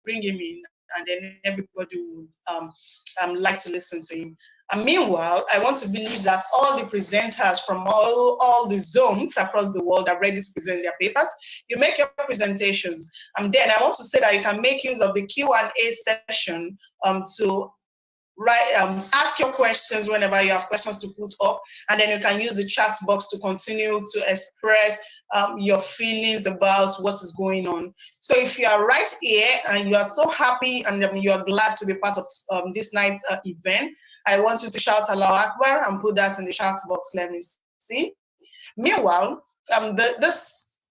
bring him in, and then everybody would like to listen to him. And meanwhile, I want to believe that all the presenters from all the zones across the world are ready to present their papers. You make your presentations, and then I want to say that you can make use of the Q&A session to ask your questions whenever you have questions to put up, and then you can use the chat box to continue to express your feelings about what is going on. So if you are right here and you are so happy and you are glad to be part of this night's event, I want you to shout Allahu Akbar and put that in the chat box. Let me see. Meanwhile, this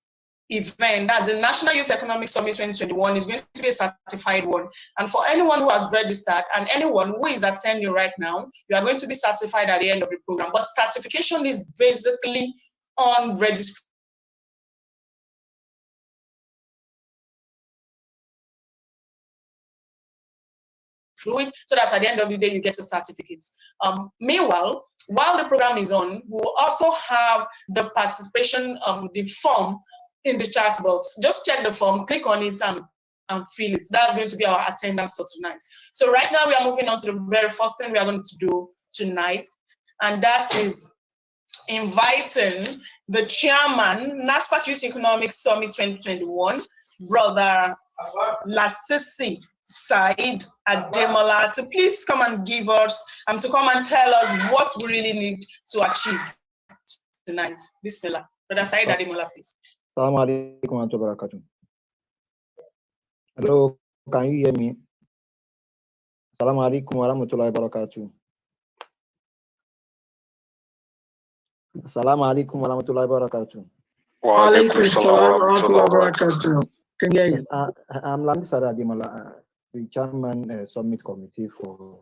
event, as the National Youth Economic Summit 2021, is going to be a certified one. And for anyone who has registered and anyone who is attending right now, you are going to be certified at the end of the program. But certification is basically on registration. Through it, so that at the end of the day you get your certificates. Meanwhile, while the program is on, we'll also have the participation, the form in the chat box. Just check the form, click on it, and fill it. That's going to be our attendance for tonight. So right now we are moving on to the very first thing we are going to do tonight, and that is inviting the chairman, Nasfat Youth Economic Summit 2021, Brother Lasisi Said Ademola, to please come and give us, to come and tell us what we really need to achieve tonight. Bismillah. Brother Said Ademola, please. Assalamu alaikum wa rahmatullahi wa barakatuh. Hello, can you hear me? Assalamu alaikum wa rahmatullahi wa barakatuh. Assalamu alaikum wa rahmatullahi wa barakatuh. Wa alaikum salam wa rahmatullahi wa barakatuh. Yes, I'm Lasisi Ademola, the chairman Summit Committee for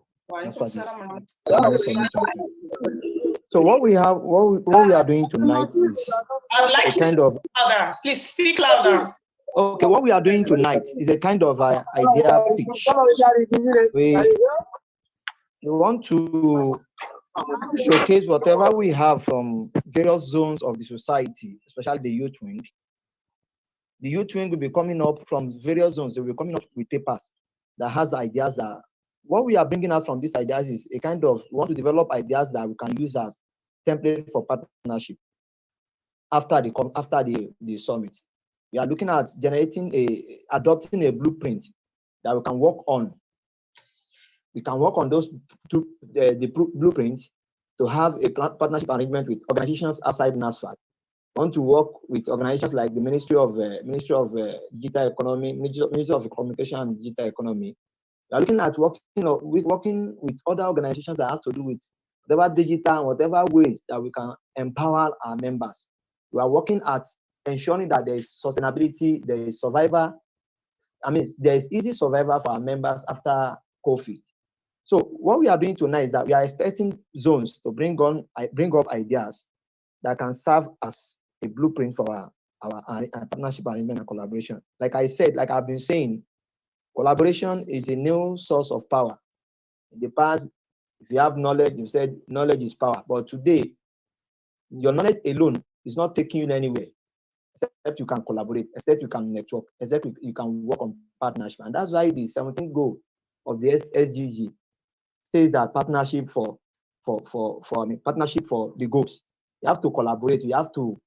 So what we are doing tonight is a kind of louder. Please speak louder. Okay, what we are doing tonight is a kind of idea pitch. We want to showcase whatever we have from various zones of the society, especially the youth wing. The youth wing will be coming up from various zones. They will be coming up with papers that has ideas that what we are bringing out from these ideas is a kind of, we want to develop ideas that we can use as template for partnership after the summit. We are looking at adopting a blueprint that we can work on. We can work on those the blueprints to have a partnership arrangement with organizations outside Nasfat. We want to work with organizations like the Ministry of Digital Economy, Ministry of Communication and Digital Economy. We are looking at working with other organizations that have to do with whatever digital and whatever ways that we can empower our members. We are working at ensuring that there is sustainability, there is survival. There is easy survival for our members after COVID. So what we are doing tonight is that we are expecting zones to bring up ideas that can serve as a blueprint for our partnership arrangement and collaboration. Like I said, like I've been saying, collaboration is a new source of power. In the past, if you have knowledge, you said knowledge is power. But today, your knowledge alone is not taking you anywhere, except you can collaborate, except you can network, except you can work on partnership. And that's why the 17th goal of the SDG says that partnership for the goals. You have to collaborate, you have to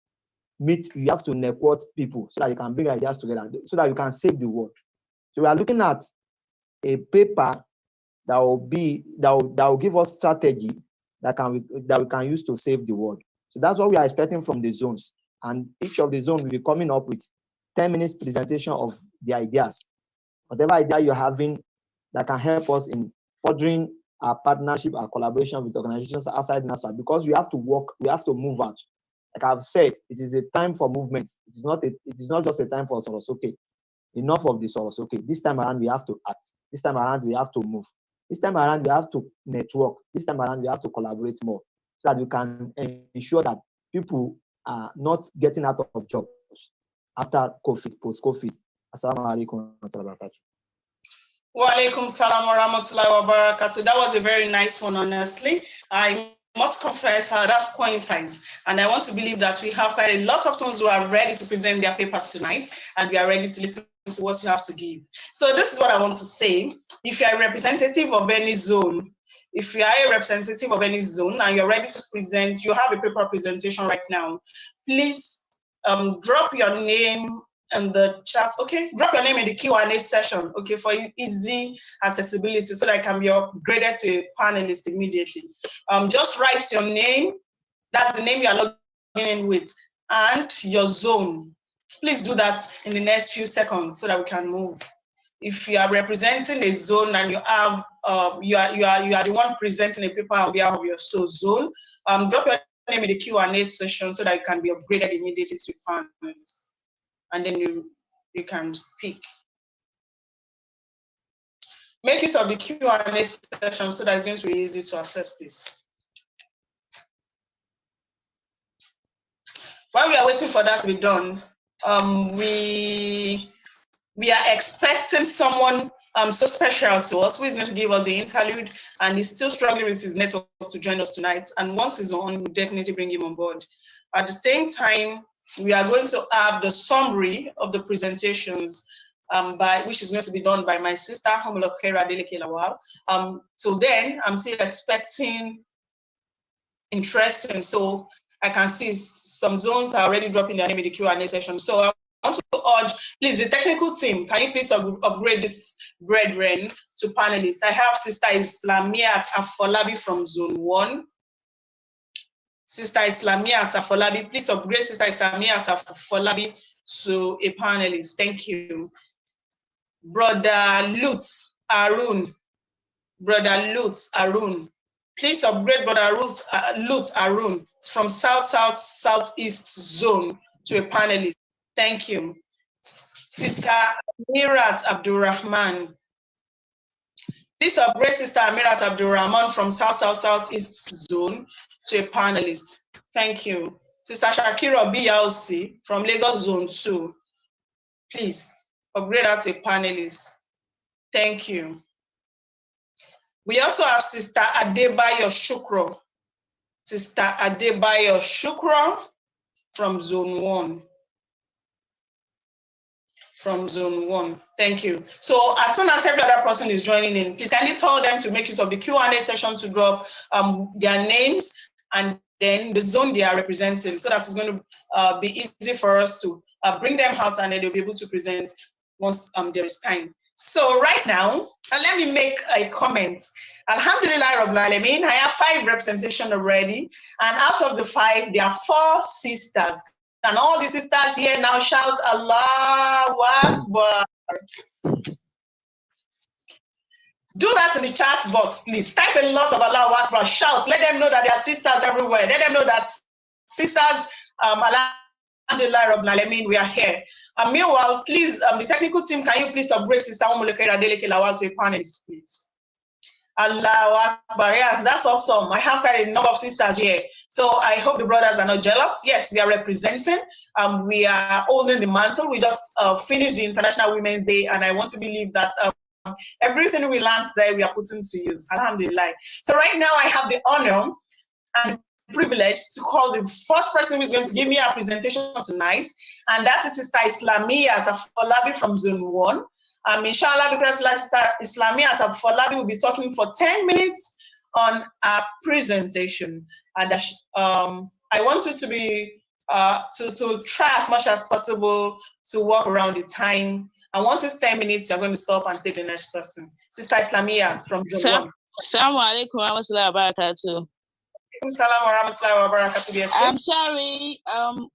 meet, you have to network people so that you can bring ideas together, so that you can save the world. So we are looking at a paper that will give us strategy that we can use to save the world. So that's what we are expecting from the zones. And each of the zones will be coming up with 10 minutes presentation of the ideas. Whatever idea you're having that can help us in furthering our partnership, our collaboration with organizations outside NASA, because we have to work, we have to move out. Like I've said, it is a time for movement. It is not just a time for Sorosoke. Enough of the Sorosoke. This time around, we have to act. This time around, we have to move. This time around, we have to network. This time around, we have to collaborate more so that we can ensure that people are not getting out of jobs after COVID, post-COVID. Assalamu alaikum wa rahmatullahi wa barakatuh. Wa alaikum salam wa rahmatullahi wa barakatuh. That was a very nice one, honestly. I must confess how that's coincides. And I want to believe that we have quite a lot of students who are ready to present their papers tonight, and we are ready to listen to what you have to give. So this is what I want to say. If you are a representative of any zone, if you are a representative of any zone and you're ready to present, you have a paper presentation right now, please drop your name in the chat. Okay, drop your name in the Q&A session, okay, for easy accessibility so that I can be upgraded to a panelist immediately. Just write your name, that's the name you are logging in with, and your zone. Please do that in the next few seconds so that we can move. If you are representing a zone and you have you are the one presenting a paper on behalf of your zone, drop your name in the Q&A session so that you can be upgraded immediately to panelists, and then you can speak. Make use of the Q&A session so that it's going to be easy to access, please. While we are waiting for that to be done, we are expecting someone so special to us who is going to give us the interlude, and he's still struggling with his network to join us tonight. And once he's on, we'll definitely bring him on board. At the same time, we are going to have the summary of the presentations, which is going to be done by my sister, Homolokera Deleke. Till then, I'm still expecting interesting. So I can see some zones are already dropping their name in the Q&A session. So I want to urge, please, the technical team, can you please upgrade this brethren to panelists? I have Sister Islamia Afolabi from Zone 1. Sister Islamia Afolabi, please upgrade Sister Islamia Afolabi to a panelist. Thank you. Brother Lutz Arun. Please upgrade Brother Lutz Arun from Southeast Zone to a panelist. Thank you. Sister Amirat Abdurrahman. Please upgrade Sister Amirat Abdurrahman from Southeast Zone to a panelist. Thank you. Sister Shakira BLC from Lagos Zone 2. Please upgrade her to a panelist. Thank you. We also have Sister Adebayo Shukro. Sister Adebayo Shukro from Zone 1. From Zone 1. Thank you. So as soon as every other person is joining in, please kindly tell them to make use of the Q&A session to drop their names and then the zone they are representing, so that it's going to be easy for us to bring them out, and then they'll be able to present once there is time. So right now, let me make a comment. Alhamdulillah Rabbil Alameen, I have 5 representation already, and out of the 5, there are 4 sisters. And all the sisters here now shout Allahu Akbar. Do that in the chat box, please. Type a lot of Allahu Akbar. Shout. Let them know that there are sisters everywhere. Let them know that sisters, Alhamdulillah Rabbil Alameen, we are here. Meanwhile, please, the technical team, can you please upgrade Sister Omolokera Deleke Lawal to a panelist, please? Allahu Akbar. Yes, that's awesome. I have quite a number of sisters here. So I hope the brothers are not jealous. Yes, we are representing. We are holding the mantle. We just finished the International Women's Day, and I want to believe that everything we learned there, we are putting to use. Alhamdulillah. So right now, I have the honor and privilege to call the first person who is going to give me a presentation tonight, and that is Sister Islamia Afolabi from Zone 1. Inshallah, because Sister Islamia Afolabi will be talking for 10 minutes on our presentation. And I want you to be to try as much as possible to work around the time. And once it's 10 minutes, you're going to stop and take the next person. Sister Islamia from Zone 1. Assalamu alaikum wa rahmatullahi wa barakatuh. I'm sorry,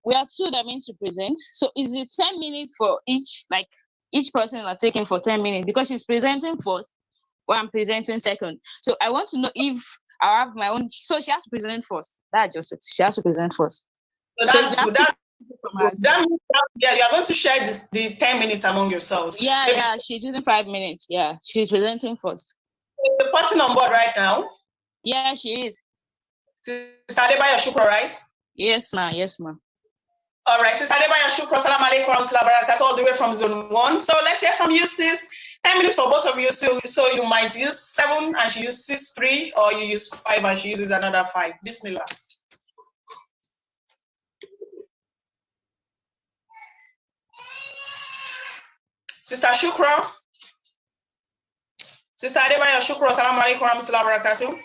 we are 2 that mean to present. So is it 10 minutes for each, like each person are taking for 10 minutes? Because she's presenting first, while I'm presenting second. So I want to know if I have my own, so she has to present first. That's just it. She has to present first. So that's good. That means you are going to share the 10 minutes among yourselves. Yeah, she's using 5 minutes. Yeah, she's presenting first. Is the person on board right now? Yeah, she is. Sister Adebayo Shukro, right? Yes, ma'am. All right, Sister Adebayo Shukro, salam alaikum, all the way from Zone 1. So let's hear from you, sis. 10 minutes for both of you, so you might use 7 and she uses 3, or you use 5 and she uses another 5. Bismillah. Sister Shukra. Sister Adebayo Shukra, Assalamu alaikum warahmatullahi wabarakatuh.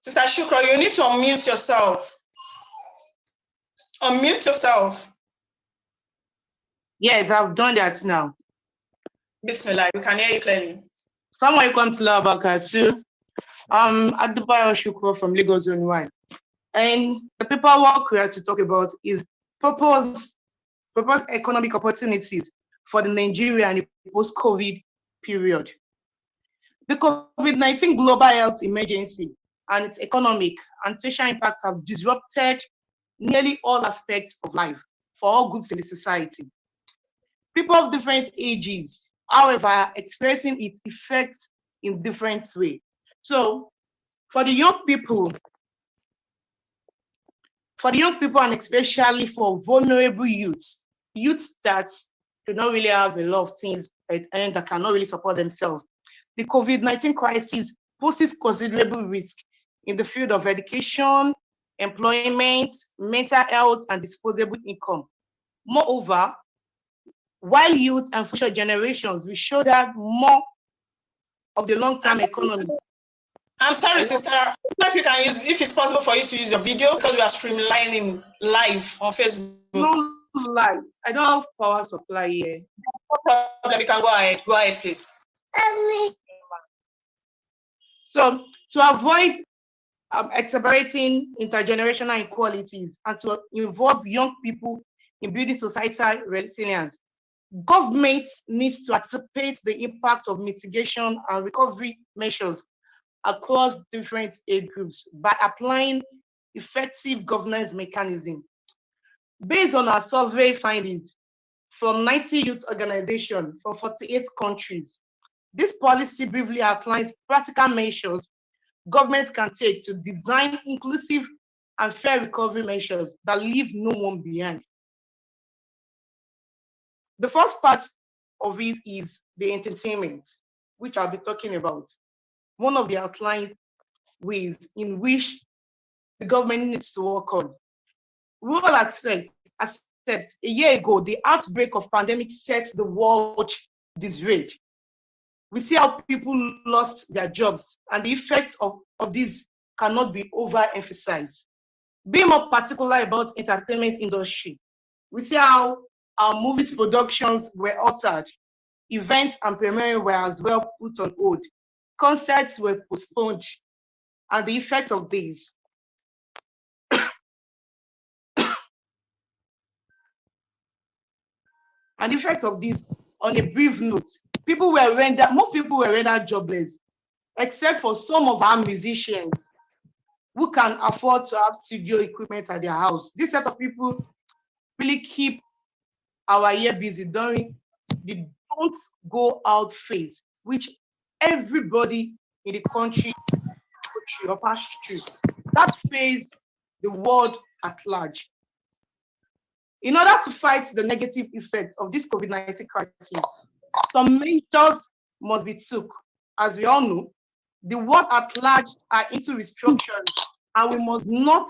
Sister Shukra, you need to unmute yourself. Unmute yourself. Yes, I've done that now. Bismillah, we can hear you clearly. Someone comes to Labakatu. Adebayo Shukro from Lagos Zone 1. And the paperwork we have to talk about is proposed economic opportunities for the Nigeria and the post-COVID period. The COVID-19 global health emergency and its economic and social impacts have disrupted nearly all aspects of life for all groups in the society. People of different ages, however, are expressing its effects in different ways. So, for the young people and especially for vulnerable youths that do not really have a lot of things and that cannot really support themselves, the COVID-19 crisis poses considerable risk in the field of education, employment, mental health, and disposable income. Moreover, while youth and future generations will show that more of the long-term economy. I'm sorry, sister. If it's possible for you to use your video, because we are streamlining live on Facebook. No live. I don't have power supply here. No problem. You can go ahead. Go ahead, please. So, to avoid exacerbating intergenerational inequalities and to involve young people in building societal resilience, government needs to anticipate the impact of mitigation and recovery measures across different age groups by applying effective governance mechanisms. Based on our survey findings from 90 youth organizations from 48 countries, this policy briefly outlines practical measures governments can take to design inclusive and fair recovery measures that leave no one behind. The first part of it is the entertainment, which I'll be talking about. One of the outlined ways in which the government needs to work on. Rural aspect, a year ago, the outbreak of pandemic set the world disarray. We see how people lost their jobs, and the effects of this cannot be overemphasized. Being more particular about entertainment industry, we see how our movies productions were altered, events and premieres were as well put on hold, concerts were postponed, and the effect of these. And the effect of this, on a brief note, most people were rendered jobless, except for some of our musicians who can afford to have studio equipment at their house. This set of people really keep our year busy during the don't go out phase, which everybody in the country or pass through. That phase, the world at large. In order to fight the negative effects of this COVID-19 crisis, some measures must be took. As we all know, the world at large are into restructuring, and we must not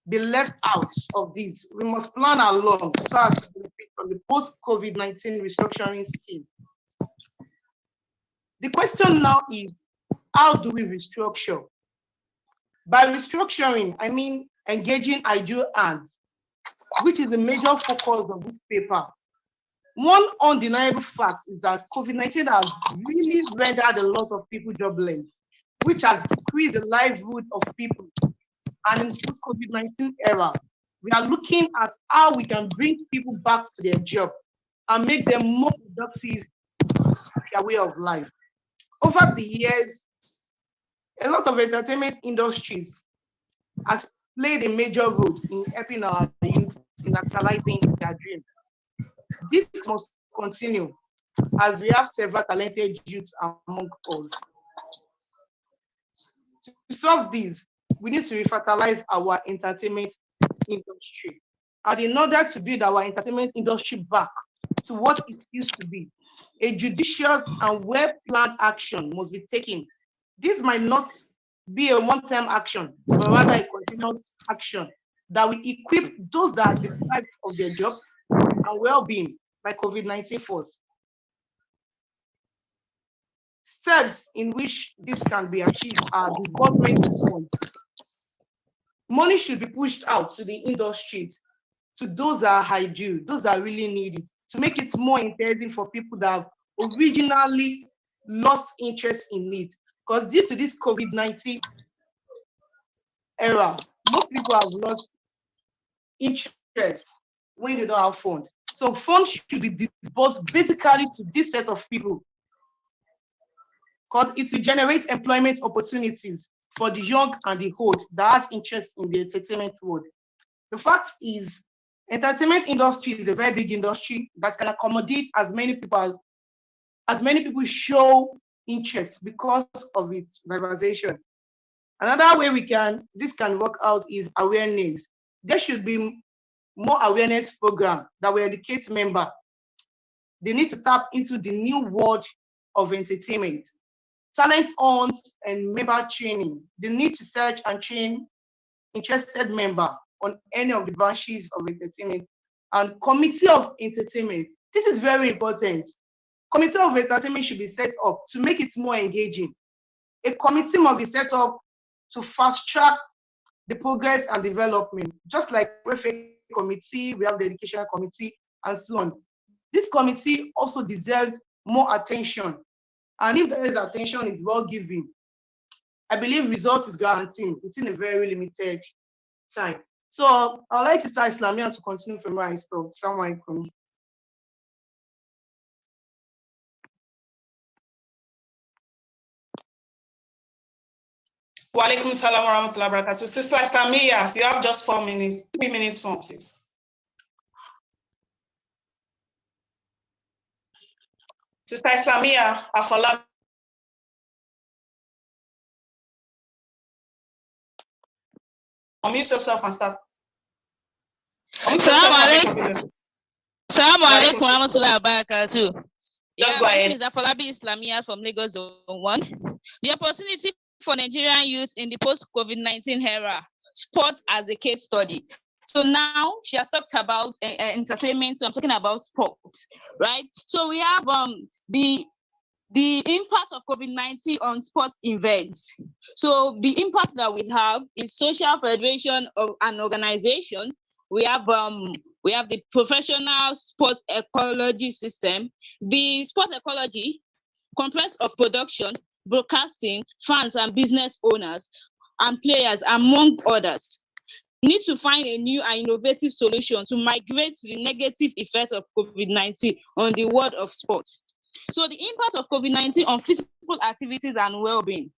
be left out of this. We must plan along so as to benefit from the post-COVID-19 restructuring scheme. The question now is, how do we restructure? By restructuring, I mean engaging ideal hands, which is a major focus of this paper. One undeniable fact is that COVID-19 has really rendered a lot of people jobless, which has decreased the livelihood of people. And in this COVID-19 era, we are looking at how we can bring people back to their job and make them more productive in their way of life. Over the years, a lot of entertainment industries has played a major role in helping our youth in actualizing their dreams. This must continue as we have several talented youths among us. To solve this, we need to refertilize our entertainment industry. And in order to build our entertainment industry back to what it used to be, a judicious and well-planned action must be taken. This might not be a one-time action, but rather a continuous action that will equip those that are deprived of their job and well-being by COVID-19 force. Steps in which this can be achieved are disbursement of funds. Money should be pushed out to the industries, to those that are high due, those that really need it, to make it more enticing for people that have originally lost interest in it. Because due to this COVID-19 era, most people have lost interest when they don't have funds. So funds should be disbursed basically to this set of people, because it will generate employment opportunities for the young and the old that has interest in the entertainment world. The fact is, entertainment industry is a very big industry that can accommodate as many people show interest because of its diversification. Another way this can work out is awareness. There should be more awareness program that will educate members. They need to tap into the new world of entertainment. Talent hunts and member training. They need to search and train interested member on any of the branches of entertainment. And committee of entertainment. This is very important. Committee of entertainment should be set up to make it more engaging. A committee must be set up to fast track the progress and development. Just like welfare committee, we have the educational committee, and so on. This committee also deserves more attention. And if there is attention is well given, I believe result is guaranteed within a very limited time. So I'd like to start Islamia to continue from where I stopped. Someone come. Wa alaikum salam wa rahmatullahi wa barakatuh. Sister Islamia, you have just 4 minutes, 3 minutes more, please. Sister Islamia, Afola. Unmute yourself and start. Assalamu alaikum wa rahmatullahi wa barakatuh. Just go ahead. My name is Afolabi Islamia from Lagos Zone 1. The opportunity for Nigerian youth in the post-COVID-19 era, sports as a case study. So now she has talked about entertainment, so I'm talking about sports, right? So we have the impact of COVID-19 on sports events. So the impact that we have is social federation of an organization. We have the professional sports ecology system. The sports ecology comprised of production, broadcasting, fans and business owners and players, among others. We need to find a new and innovative solution to migrate to the negative effects of COVID-19 on the world of sports. So the impact of COVID-19 on physical activities and well-being.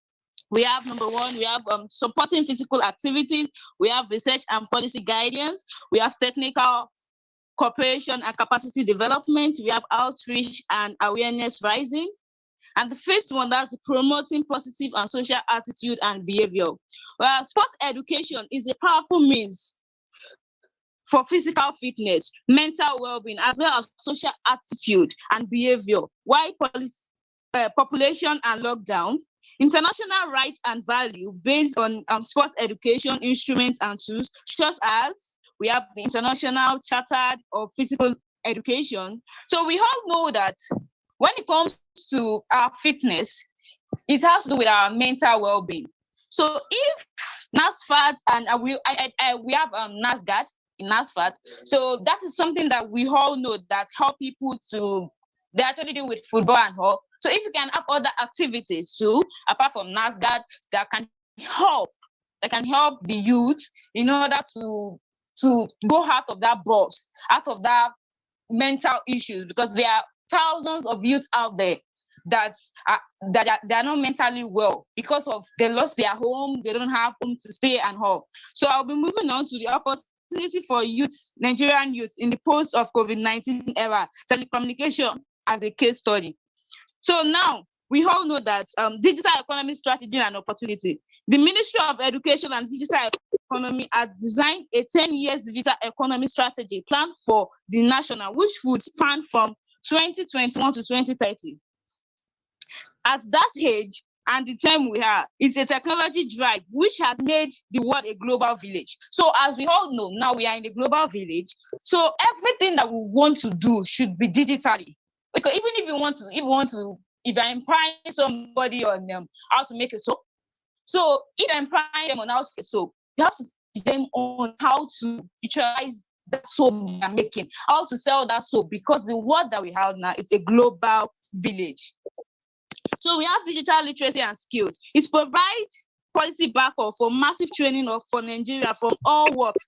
We have number one, we have supporting physical activities, we have research and policy guidance, we have technical cooperation and capacity development, we have outreach and awareness rising. And the fifth one, that's promoting positive and social attitude and behavior. Well, sports education is a powerful means for physical fitness, mental well-being, as well as social attitude and behavior. While population and lockdown, international rights and value based on sports education instruments and tools, such as we have the International Charter of Physical Education. So we all know that when it comes to our fitness, it has to do with our mental well-being. So if Nasfat and we have NASGAD in Nasfat, so that is something that we all know that help people to, they actually do with football and all. So if you can have other activities too, apart from NASGAD, that can help the youth in order to go out of that box, out of that mental issues, because there are thousands of youth out there that are not mentally well because of they lost their home, they don't have home to stay and all. So I'll be moving on to the opportunity for youth, Nigerian youth in the post of COVID-19 era, telecommunication as a case study. So now we all know that digital economy strategy and opportunity. The Ministry of Education and Digital Economy has designed a 10-year digital economy strategy plan for the national, which would span from 2021 to 2030. At that age and the time we are, it's a technology drive which has made the world a global village. So as we all know, now we are in a global village. So everything that we want to do should be digitally. Because even if if you're empowering somebody on how to make a soap, so if you're empowering them on how to make a soap, you have to teach them on how to utilize that soap they're making, how to sell that soap, because the world that we have now is a global village. So we have digital literacy and skills. It provides policy backup for massive training for Nigeria from all walks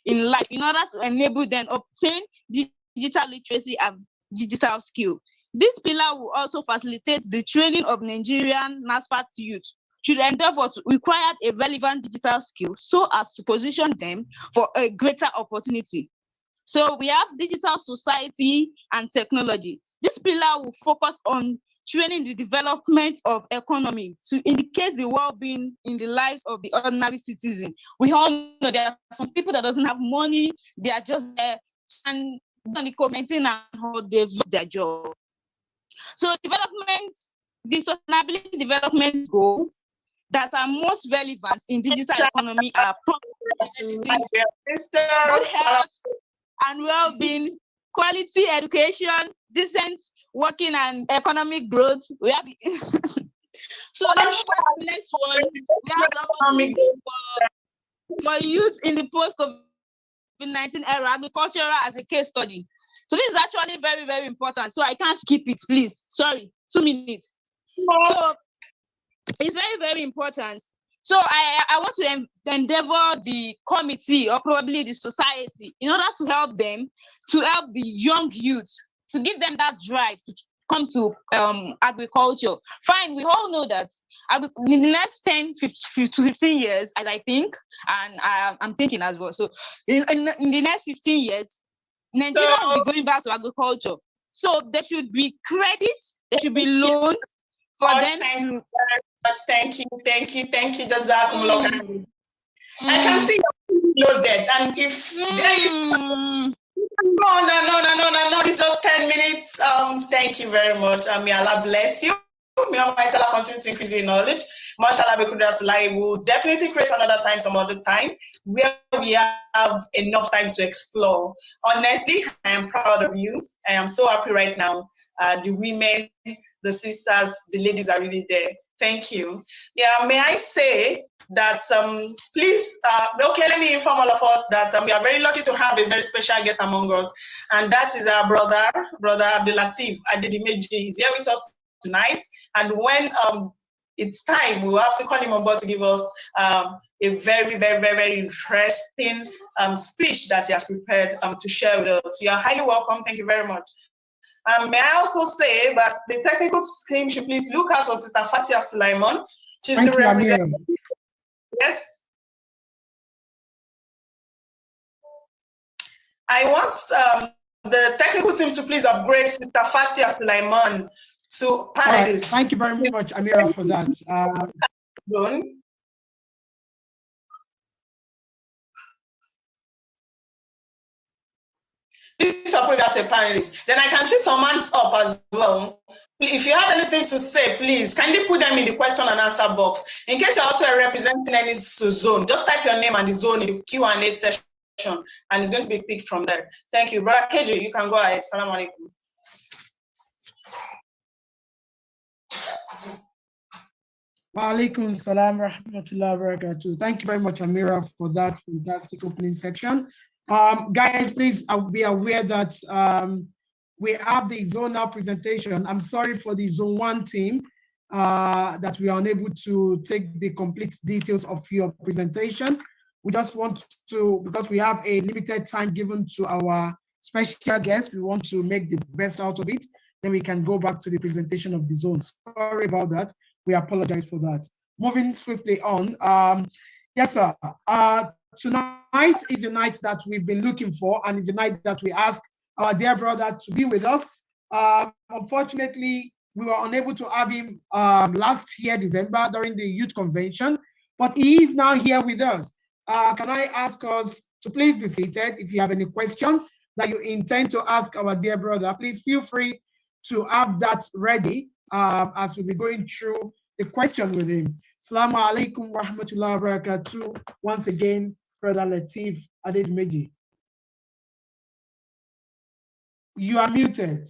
in life in order to enable them obtain digital literacy and digital skill. This pillar will also facilitate the training of Nigerian Nasfat youth should endeavor to acquire a relevant digital skill so as to position them for a greater opportunity. So we have digital society and technology. This pillar will focus on training the development of economy to indicate the well-being in the lives of the ordinary citizen. We all know there are some people that doesn't have money, they are just there and commenting on how they've used their job. So the sustainability development goals that are most relevant in digital economy are good health and well-being, quality education, decent working and economic growth. We have so let's move on to the next one. We have for youth in the post-COVID-19 era, agricultural as a case study. So this is actually very, very important. So I can't skip it, please. Sorry, 2 minutes. So it's very, very important. So I want to endeavor the committee or probably the society in order to help them, to help the young youth, to give them that drive to come to agriculture. Fine, we all know that in the next 10 to 15 years, as I think, and I'm thinking as well. So in the next 15 years, Nigeria will be going back to agriculture. So there should be credit, there should be loan for them. Thank you. Jazakumullah. I can see you're loaded, and if there is no, it's just 10 minutes. Thank you very much. May Allah bless you. May Allah continue to increase your knowledge. Mashallah, we will definitely create another time, some other time, where we have enough time to explore. Honestly, I am proud of you. I am so happy right now. The women, the sisters, the ladies are really there. Thank you. Yeah, may I say that please, okay, let me inform all of us that we are very lucky to have a very special guest among us, and that is our brother Abdul Latif Adedimeji. Is here with us tonight, and when it's time, we will have to call him on board to give us a very, very, very, very interesting speech that he has prepared to share with us. You are highly welcome. Thank you very much. May I also say that the technical team should please look out for Sister Fatia Sulaiman. She's the representative. Yes. I want the technical team to please upgrade Sister Fatia Sulaiman to panelist. Right. Thank you very much, Amira, for that. Zone. Please upgrade as a panelist. Then I can see some hands up as well. If you have anything to say, please kindly put them in the question and answer box. In case you're also representing any zone, just type your name and the zone in the Q&A session, and it's going to be picked from there. Thank you. Brother KJ, you can go ahead. Salam alaikum. Wa alaikum salam rahmatullahi wa barakatuh. Thank you very much, Amira, for that fantastic opening section. Guys, please be aware that we have the zonal presentation. I'm sorry for the zone 1 team that we are unable to take the complete details of your presentation. We just want to, because we have a limited time given to our special guest, we want to make the best out of it. Then we can go back to the presentation of the zones. Sorry about that. We apologize for that. Moving swiftly on. Yes, sir. Tonight is the night that we've been looking for, and is the night that we ask our dear brother to be with us. Unfortunately, we were unable to have him last year, December, during the youth convention, but he is now here with us. Can I ask us to please be seated? If you have any question that you intend to ask our dear brother, please feel free to have that ready as we'll be going through the question with him. Assalamu alaikum wa rahmatullahi wa barakatuh. Once again, Brother Latif Adedmeji. You are muted.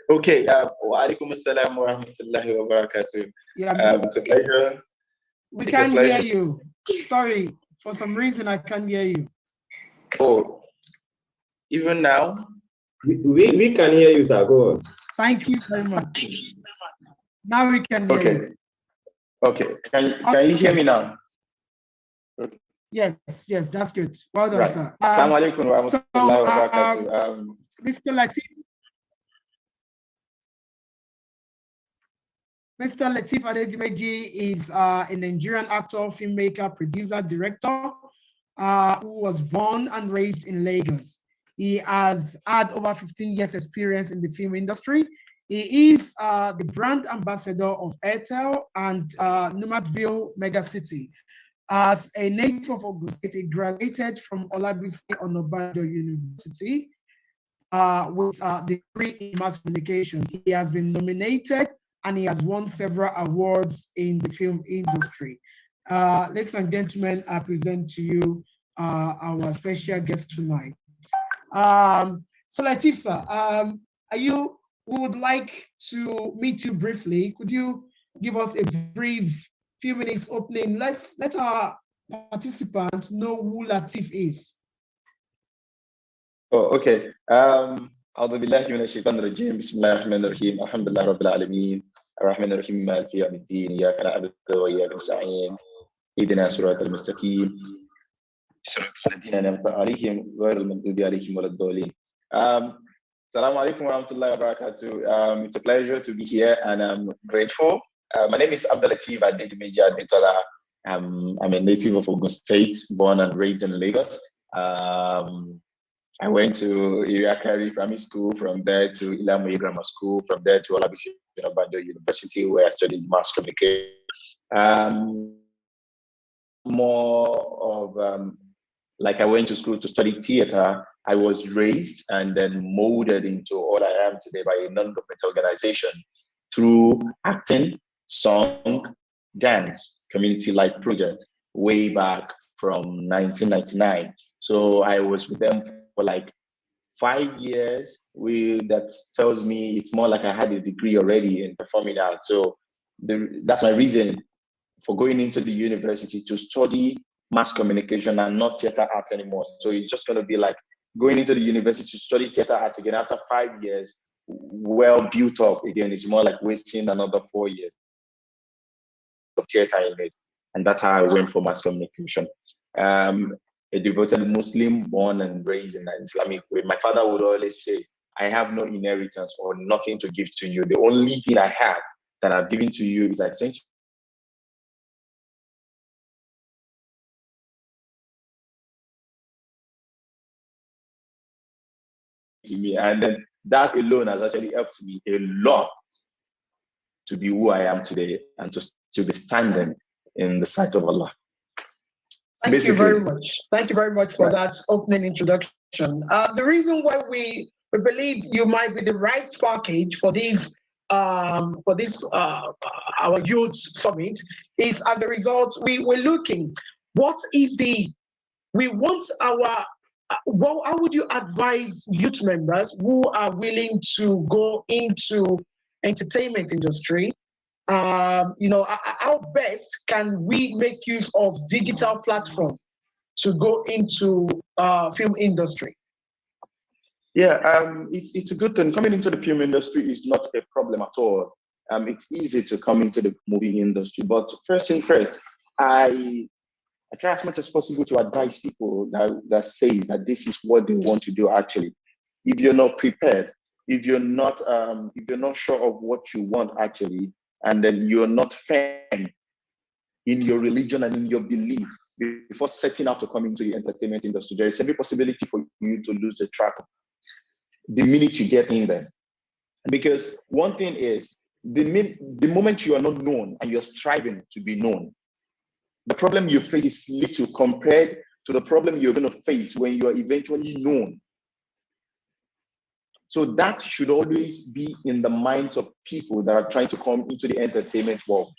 Okay. Wa alaikum assalam wa rahmatullahi wa barakatuh. It's a pleasure. We can't hear you. Sorry, for some reason I can't hear you. Oh, even now? We can hear you, sir. Go on. Thank you very much. Now we can hear you. Okay. Can you hear me now? Okay. Yes, that's good. Well done, sir. Assalamu alaikum wa rahmatullahi wa barakatuh. Mr. Latif Adedimeji is a Nigerian actor, filmmaker, producer, director, who was born and raised in Lagos. He has had over 15 years experience in the film industry. He is the brand ambassador of Airtel and Numatville Megacity. As a native of Ogun State, he graduated from Olabisi Onabanjo University with a degree in mass communication. He has been nominated and he has won several awards in the film industry. Ladies and gentlemen, I present to you our special guest tonight. So Latif, sir, we would like to meet you briefly. Could you give us a brief few minutes opening? Let our participants know who Latif is. Oh, okay. أعوذ بالله من الشيطان الرجيم بسم الله الرحمن الرحيم الحمد لله رب العالمين الرحمن الرحيم مالك يوم الدين إياك نعبد وإياك نستعين اهدنا الصراط المستقيم صراط الذين أنعمت عليهم غير المغضوب عليهم ولا الضالين. Assalamu alaikum wa rahmatullahi wa barakatuh. It's a pleasure to be here and I'm grateful. My name is Abdul Latif Adedimeji Adetola. I'm a native of Ogun State, born and raised in Lagos. I went to Iriakari Primary School, from there to Ilamoye Grammar School, from there to Olabisi Onabanjo University, where I studied mass communication. More of like I went to school to study theater. I was raised and then molded into what I am today by a non-governmental organization through acting, song, dance, community-like project way back from 1999. So I was with them for like 5 years. That tells me it's more like I had a degree already in performing arts. So that's my reason for going into the university to study mass communication and not theater arts anymore. So it's just going to be like going into the university to study theater arts again after 5 years, well built up again. It's more like wasting another 4 years of theater in it. And that's how I went for mass communication. A devoted Muslim, born and raised in an Islamic way. My father would always say, I have no inheritance or nothing to give to you. The only thing I have that I've given to you is I sent to me, and then that alone has actually helped me a lot to be who I am today and to be standing in the sight of Allah. Thank you very much. Thank you very much for that opening introduction. The reason why we believe you might be the right package for this our youth summit is, as a result, we're looking how would you advise youth members who are willing to go into entertainment industry? How best can we make use of digital platform to go into film industry? Yeah, it's a good thing. Coming into the film industry is not a problem at all. It's easy to come into the movie industry, but first thing first, I try as much as possible to advise people that says that this is what they want to do. Actually, if you're not prepared, if you're not sure of what you want actually, and then you're not firm in your religion and in your belief before setting out to come into the entertainment industry, there is every possibility for you to lose the track the minute you get in there. Because one thing is, the moment you are not known and you're striving to be known, the problem you face is little compared to the problem you're going to face when you are eventually known. So that should always be in the minds of people that are trying to come into the entertainment world.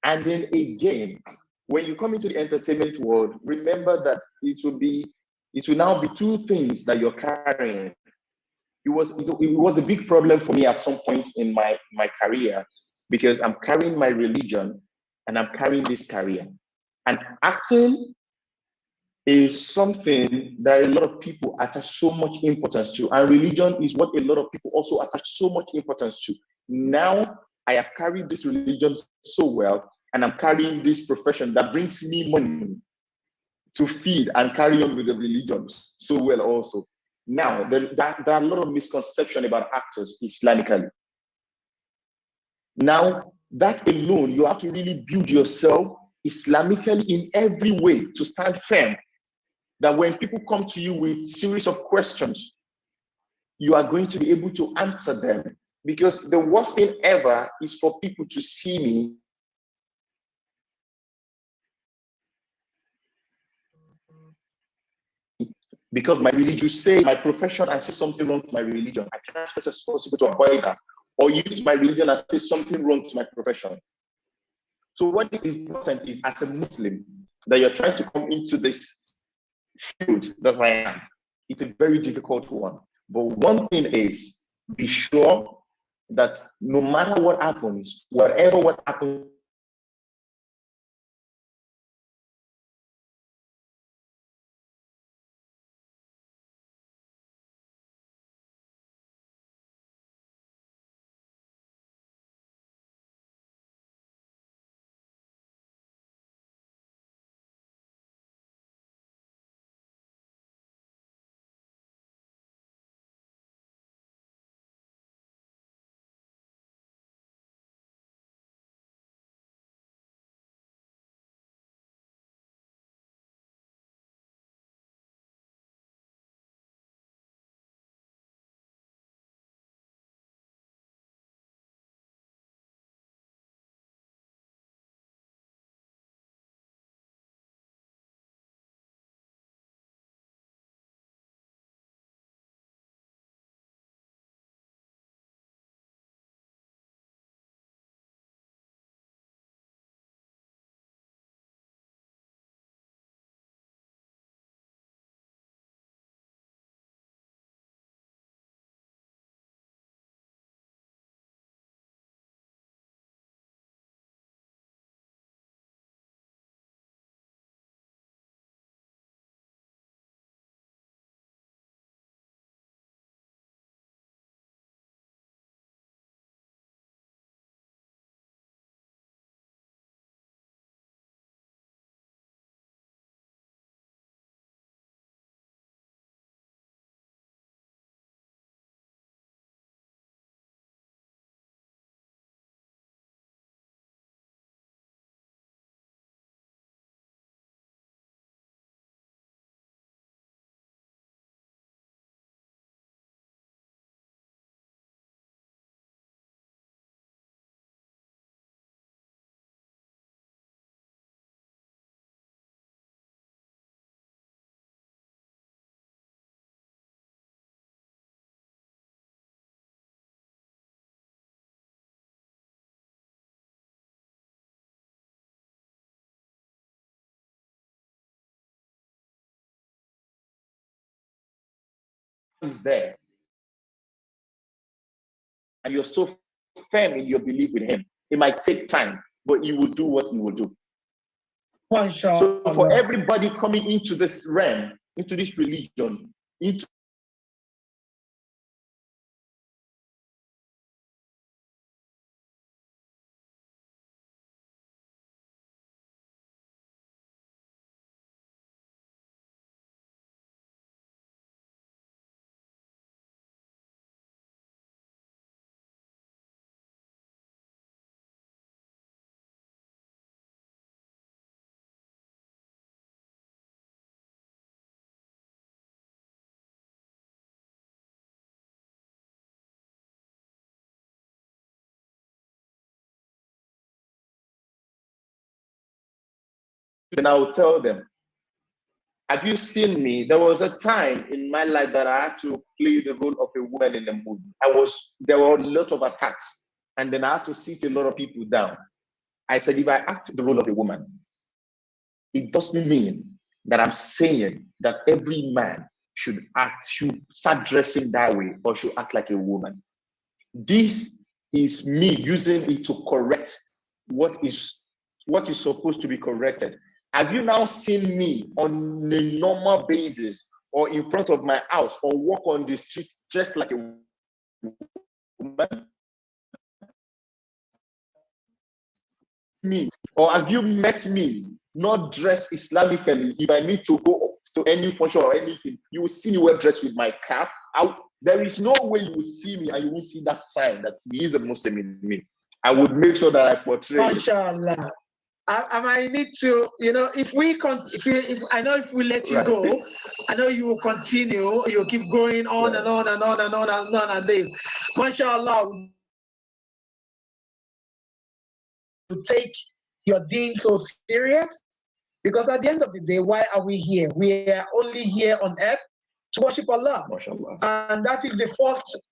And then again, when you come into the entertainment world, remember that it will now be two things that you're carrying. It was a big problem for me at some point in my career, because I'm carrying my religion and I'm carrying this career. And acting is something that a lot of people attach so much importance to, and religion is what a lot of people also attach so much importance to. Now I have carried this religion so well, and I'm carrying this profession that brings me money to feed and carry on with the religion so well also. Now, there are a lot of misconceptions about actors Islamically. Now, that alone, you have to really build yourself Islamically in every way to stand firm. That when people come to you with series of questions, you are going to be able to answer them. Because the worst thing ever is for people to see me because my religion, you say my profession and say something wrong to my religion. I try as much as possible to avoid that, or use my religion and say something wrong to my profession. So what is important is, as a Muslim, that you're trying to come into this field that I am. It's a very difficult one. But one thing is, be sure that no matter what happens, whatever what happens, is there, and you're so firm in your belief with him. It might take time, but he will do what he will do. So for everybody coming into this realm, into this religion, into then I'll tell them, have you seen me? There was a time in my life that I had to play the role of a woman in a movie. There were a lot of attacks, and then I had to sit a lot of people down. I said, if I act the role of a woman, it doesn't mean that I'm saying that every man should start dressing that way or should act like a woman. This is me using it to correct what is supposed to be corrected. Have you now seen me on a normal basis or in front of my house or walk on the street dressed like a woman? Me, or have you met me not dressed Islamically? If I need to go to any function or anything, you will see me well dressed with my cap out. There is no way you will see me and you will see that sign that he is a Muslim in me. I would make sure that I portray. MashaAllah. I might need to, if we I know if we let you go, I know you will continue. You'll keep going on and on and on and on and on and this. MashaAllah. To take your deen so serious, because at the end of the day, why are we here? We are only here on earth to worship Allah. And that is the first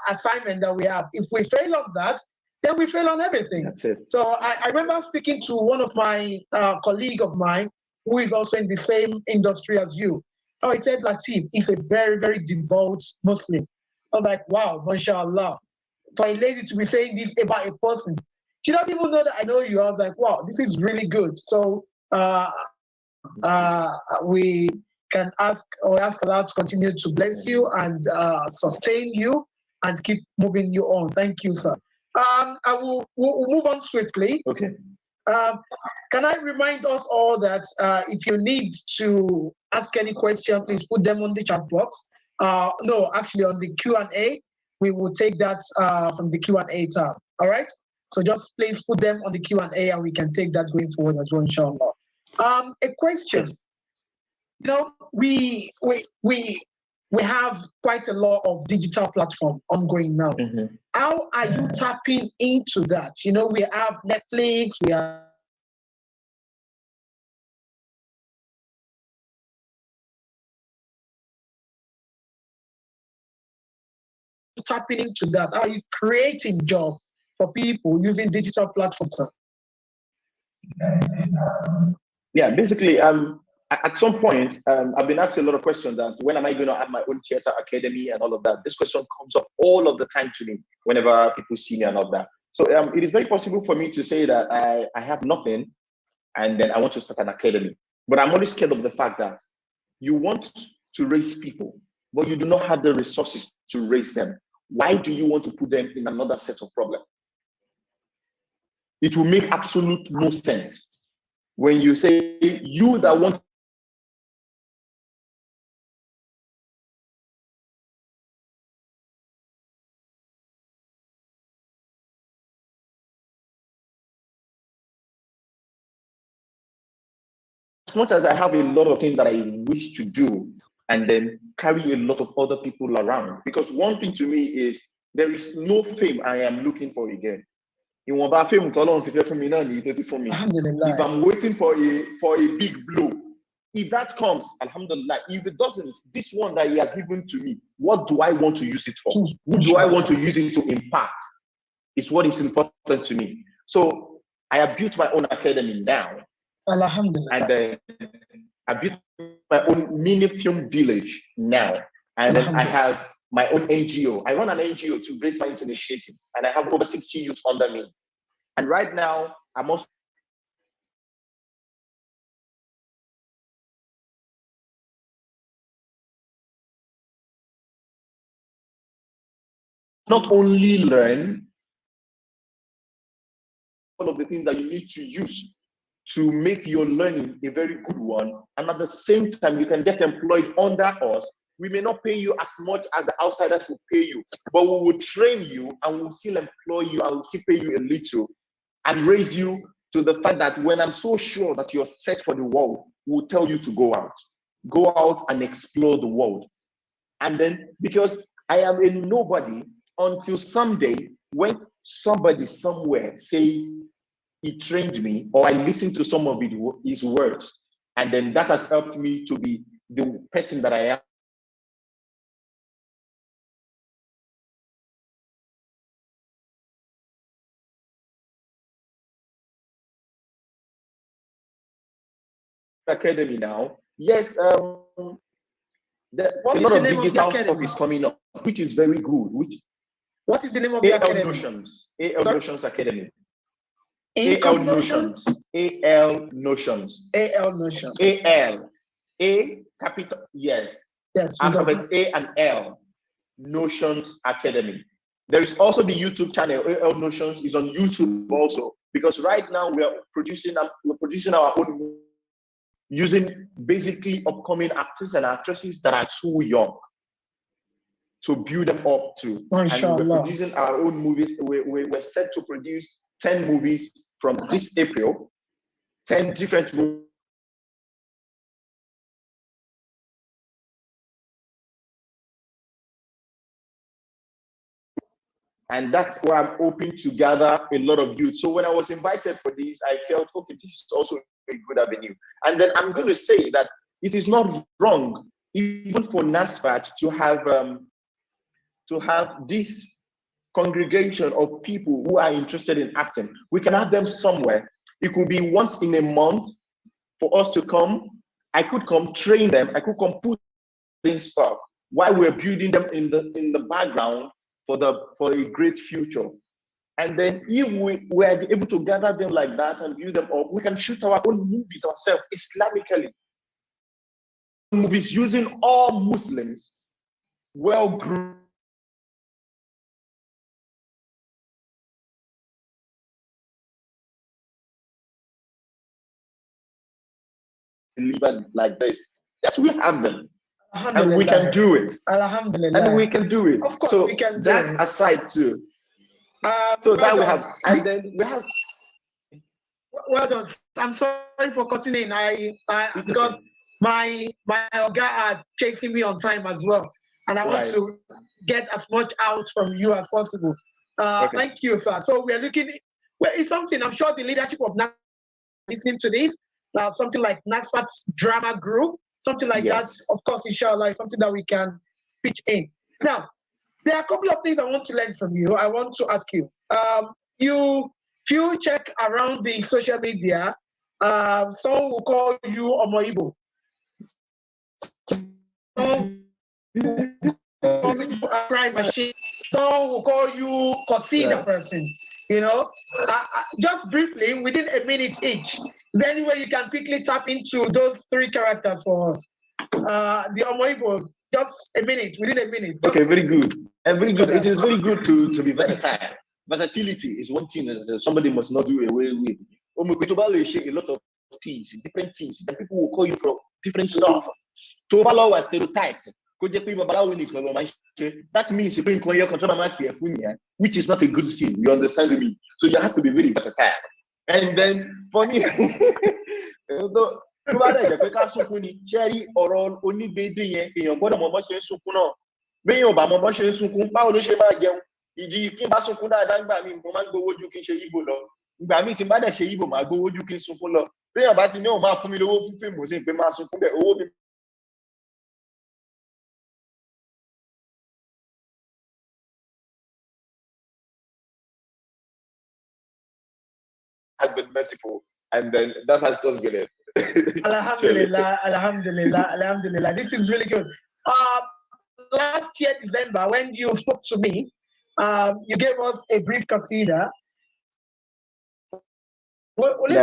assignment that we have. If we fail on that, then we fail on everything. That's it. So I remember speaking to one of my colleague of mine who is also in the same industry as you. Oh, he said Latif is a very, very devout Muslim. I was like, wow, mashallah. For a lady to be saying this about a person, she doesn't even know that I know you. I was like, wow, this is really good. So we can ask Allah to continue to bless you and sustain you and keep moving you on. Thank you, sir. We'll move on swiftly. Okay. Can I remind us all that if you need to ask any question, please put them on the chat box. No, actually on the Q&A. We will take that from the Q&A tab. All right. So just please put them on the Q&A and we can take that going forward as well, inshallah. A question. We have quite a lot of digital platform ongoing now. Mm-hmm. How are you tapping into that? We have Netflix, we have tapping into that. How are you creating job for people using digital platforms? Yeah, basically, at some point, I've been asked a lot of questions that when am I going to have my own theater academy and all of that? This question comes up all of the time to me whenever people see me and all that. So it is very possible for me to say that I have nothing and then I want to start an academy. But I'm always scared of the fact that you want to raise people, but you do not have the resources to raise them. Why do you want to put them in another set of problems? It will make absolute no sense when you say you that want as much as I have a lot of things that I wish to do and then carry a lot of other people around. Because one thing to me is there is no fame I am looking for again. If I'm waiting for a big blow, if that comes, alhamdulillah. If it doesn't, this one that he has given to me, what do I want to use it for? Who do I want to use it to impact? It's what is important to me. So I have built my own academy now. Alhamdulillah. And then I built my own mini film village now. And then I have my own NGO. I run an NGO to Great Minds Initiative, and I have over 60 youth under me. And right now, I'm also not only learn all of the things that you need to use to make your learning a very good one, and at the same time, you can get employed under us. We may not pay you as much as the outsiders will pay you, but we will train you and we will still employ you and we'll still pay you a little and raise you to the fact that when I'm so sure that you're set for the world, we'll tell you to go out and explore the world. And then, because I am a nobody until someday when somebody somewhere says, he trained me, or I listened to some of his words, and then that has helped me to be the person that I am. Academy now. Yes, a lot of digital stuff is coming up, which is very good. What is the name of the academy? Notions. AL Notions Academy. AL Notions. AL Notions. AL Notions. AL. A capital. Yes. Yes. Alphabet A and L. Notions Academy. There is also the YouTube channel. AL Notions is on YouTube also, because right now we're producing our own, using basically upcoming actors and actresses that are too young to build them up to. And we're producing our own movies. We're set to produce 10 movies from this April, 10 different movies. And that's why I'm hoping to gather a lot of youth. So when I was invited for this, I felt, okay, this is also a good avenue. And then I'm going to say that it is not wrong, even for Nasfat, to have this congregation of people who are interested in acting. We can have them somewhere. It could be once in a month for us to come. I could come train them. I could come put in stuff while we're building them in the background for a great future. And then if we were able to gather them like that and build them up, we can shoot our own movies ourselves Islamically. Movies using all Muslims, well grown, like this. Yes, we have them. And we can do it. Alhamdulillah. And we can do it. Of course, so we can do that it. aside too. So that we have, and then we have. Well done. I'm sorry for cutting in. Because my guy are chasing me on time as well, and I want to get as much out from you as possible. Okay. Thank you, sir. So we are looking. Well, it's something I'm sure the leadership of NASFAT listening to this. Something like NASFAT's drama group, something like that. Of course, inshallah, is something that we can pitch in. Now, there are a couple of things I want to learn from you. I want to ask you. You check around the social media, someone will call you Omoibo. Someone will call you a crime machine. Someone will call you Cosina person. You know, just briefly, within a minute each, is there any way you can quickly tap into those three characters for us? The Omoibo, just a minute, within a minute. Okay, very good. And very good. It is very good to be versatile. Versatility is one thing that somebody must not do away with. A lot of things, different things, and people will call you for different stuff. To follow a stereotype, that means you bring which is not a good thing. You understand me? So you have to be very versatile. And then for me, ìjì kí n bá sunkún dáadáa nígbà míì mo máa ń gbowó ju kí n ṣe Ìgbò lọ ìgbà míì tí n bá dẹ̀ ṣe Ìgbò máa gbowó ju kí n sunkún lọ téèyàn bá ti ní òun máa fún mi lówó fún fíìmù sí pé máa sunkún bẹ́ẹ̀ owó mi. Has been merciful, and then that has just been it. Alhamdulillah, alhamdulillah, alhamdulillah. This is really good. Last year December, when you spoke to me, you gave us a brief consider. Will you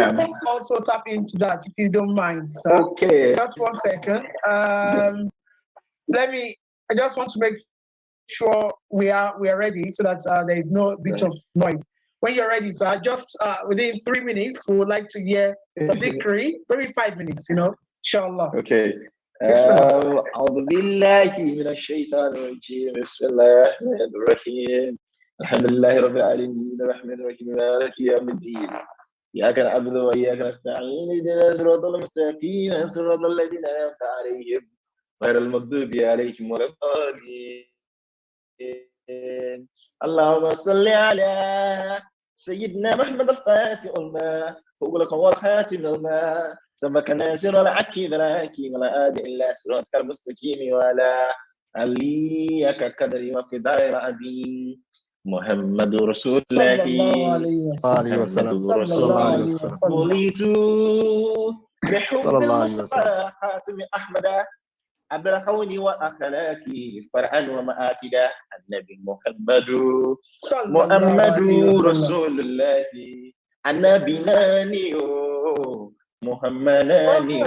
also tap into that if you don't mind, sir? Okay. Just 1 second. I just want to make sure we are ready so that there is no bit of noise. When you're ready, sir, just within 3 minutes, we would like to hear the victory. Maybe 5 minutes, inshallah. Okay. أعوذ بالله من الشيطان الرجيم بسم الله الرحمن الرحيم الحمد لله رب العالمين الرحمن الرحيم مالك يوم الدين إياك نعبد وإياك نستعين اهدنا الصراط المستقيم صراط الذين أنعمت عليهم غير المغضوب عليهم ولا الضالين اللهم صل على سيدنا محمد الفاتح الماء أغلق والخاتم الماء سبك ناصر العكي بلاكي ولا آدي إلا صراطك المستقيم ولا عليك قدري وفي دائر عديم محمد رسول صلى الله الله عليه وسلم. محمد صلى رسول الله عليه عليه وسلم. وسلم. وليت صلى بحب الله عليه المصطفى حاتم أحمد أبرهوني وأخلاقي فرعا ومآتدا النبي محمد صلى الله محمد عليه وسلم. رسول الله النبي نانيو محمد نانيو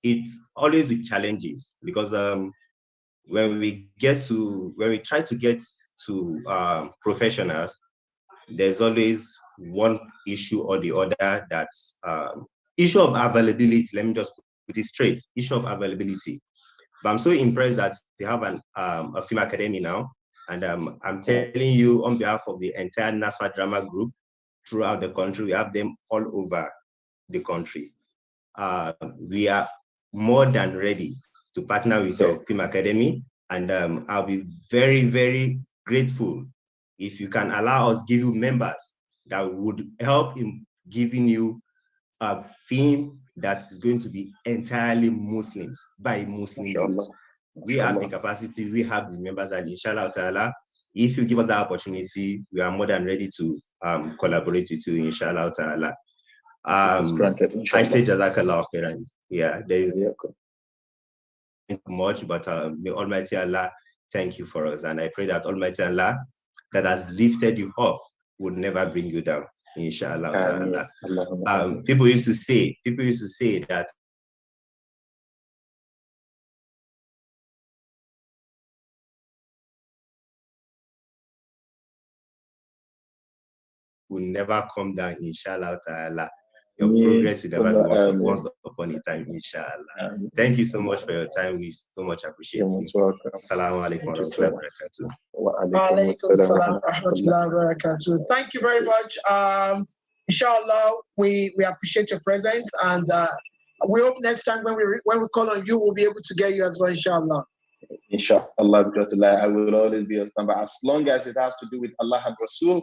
it's always with challenges because when we try to get to professionals, there's always one issue or the other that's issue of availability. Let me just put it straight, issue of availability. But I'm so impressed that we have a film academy now. And I'm telling you on behalf of the entire Nasfat drama group throughout the country, we have them all over the country. We are more than ready to partner with our film academy. And I'll be very, very grateful if you can allow us give you members that would help in giving you a film that is going to be entirely Muslims by Muslim youth. We have the capacity, we have the members, and inshallah ta'ala, if you give us that opportunity, we are more than ready to collaborate with you, inshallah ta'ala. Granted, I say Jazakallah khairan. Yeah, there is much, but may Almighty Allah thank you for us. And I pray that Almighty Allah that has lifted you up would never bring you down, inshallah ta'ala. People used to say that will never come down, inshallah ta'ala. Your progress will never be once upon a time, inshallah. Thank you so much for your time. We so much appreciate you. Assalamu alaikum wa rahmatullahi wa barakatuh. Thank you very much. Inshallah, we appreciate your presence, and we hope next time when we call on you, we'll be able to get you as well, inshallah. Inshallah, I will always be a standby as long as it has to do with Allah and Rasul.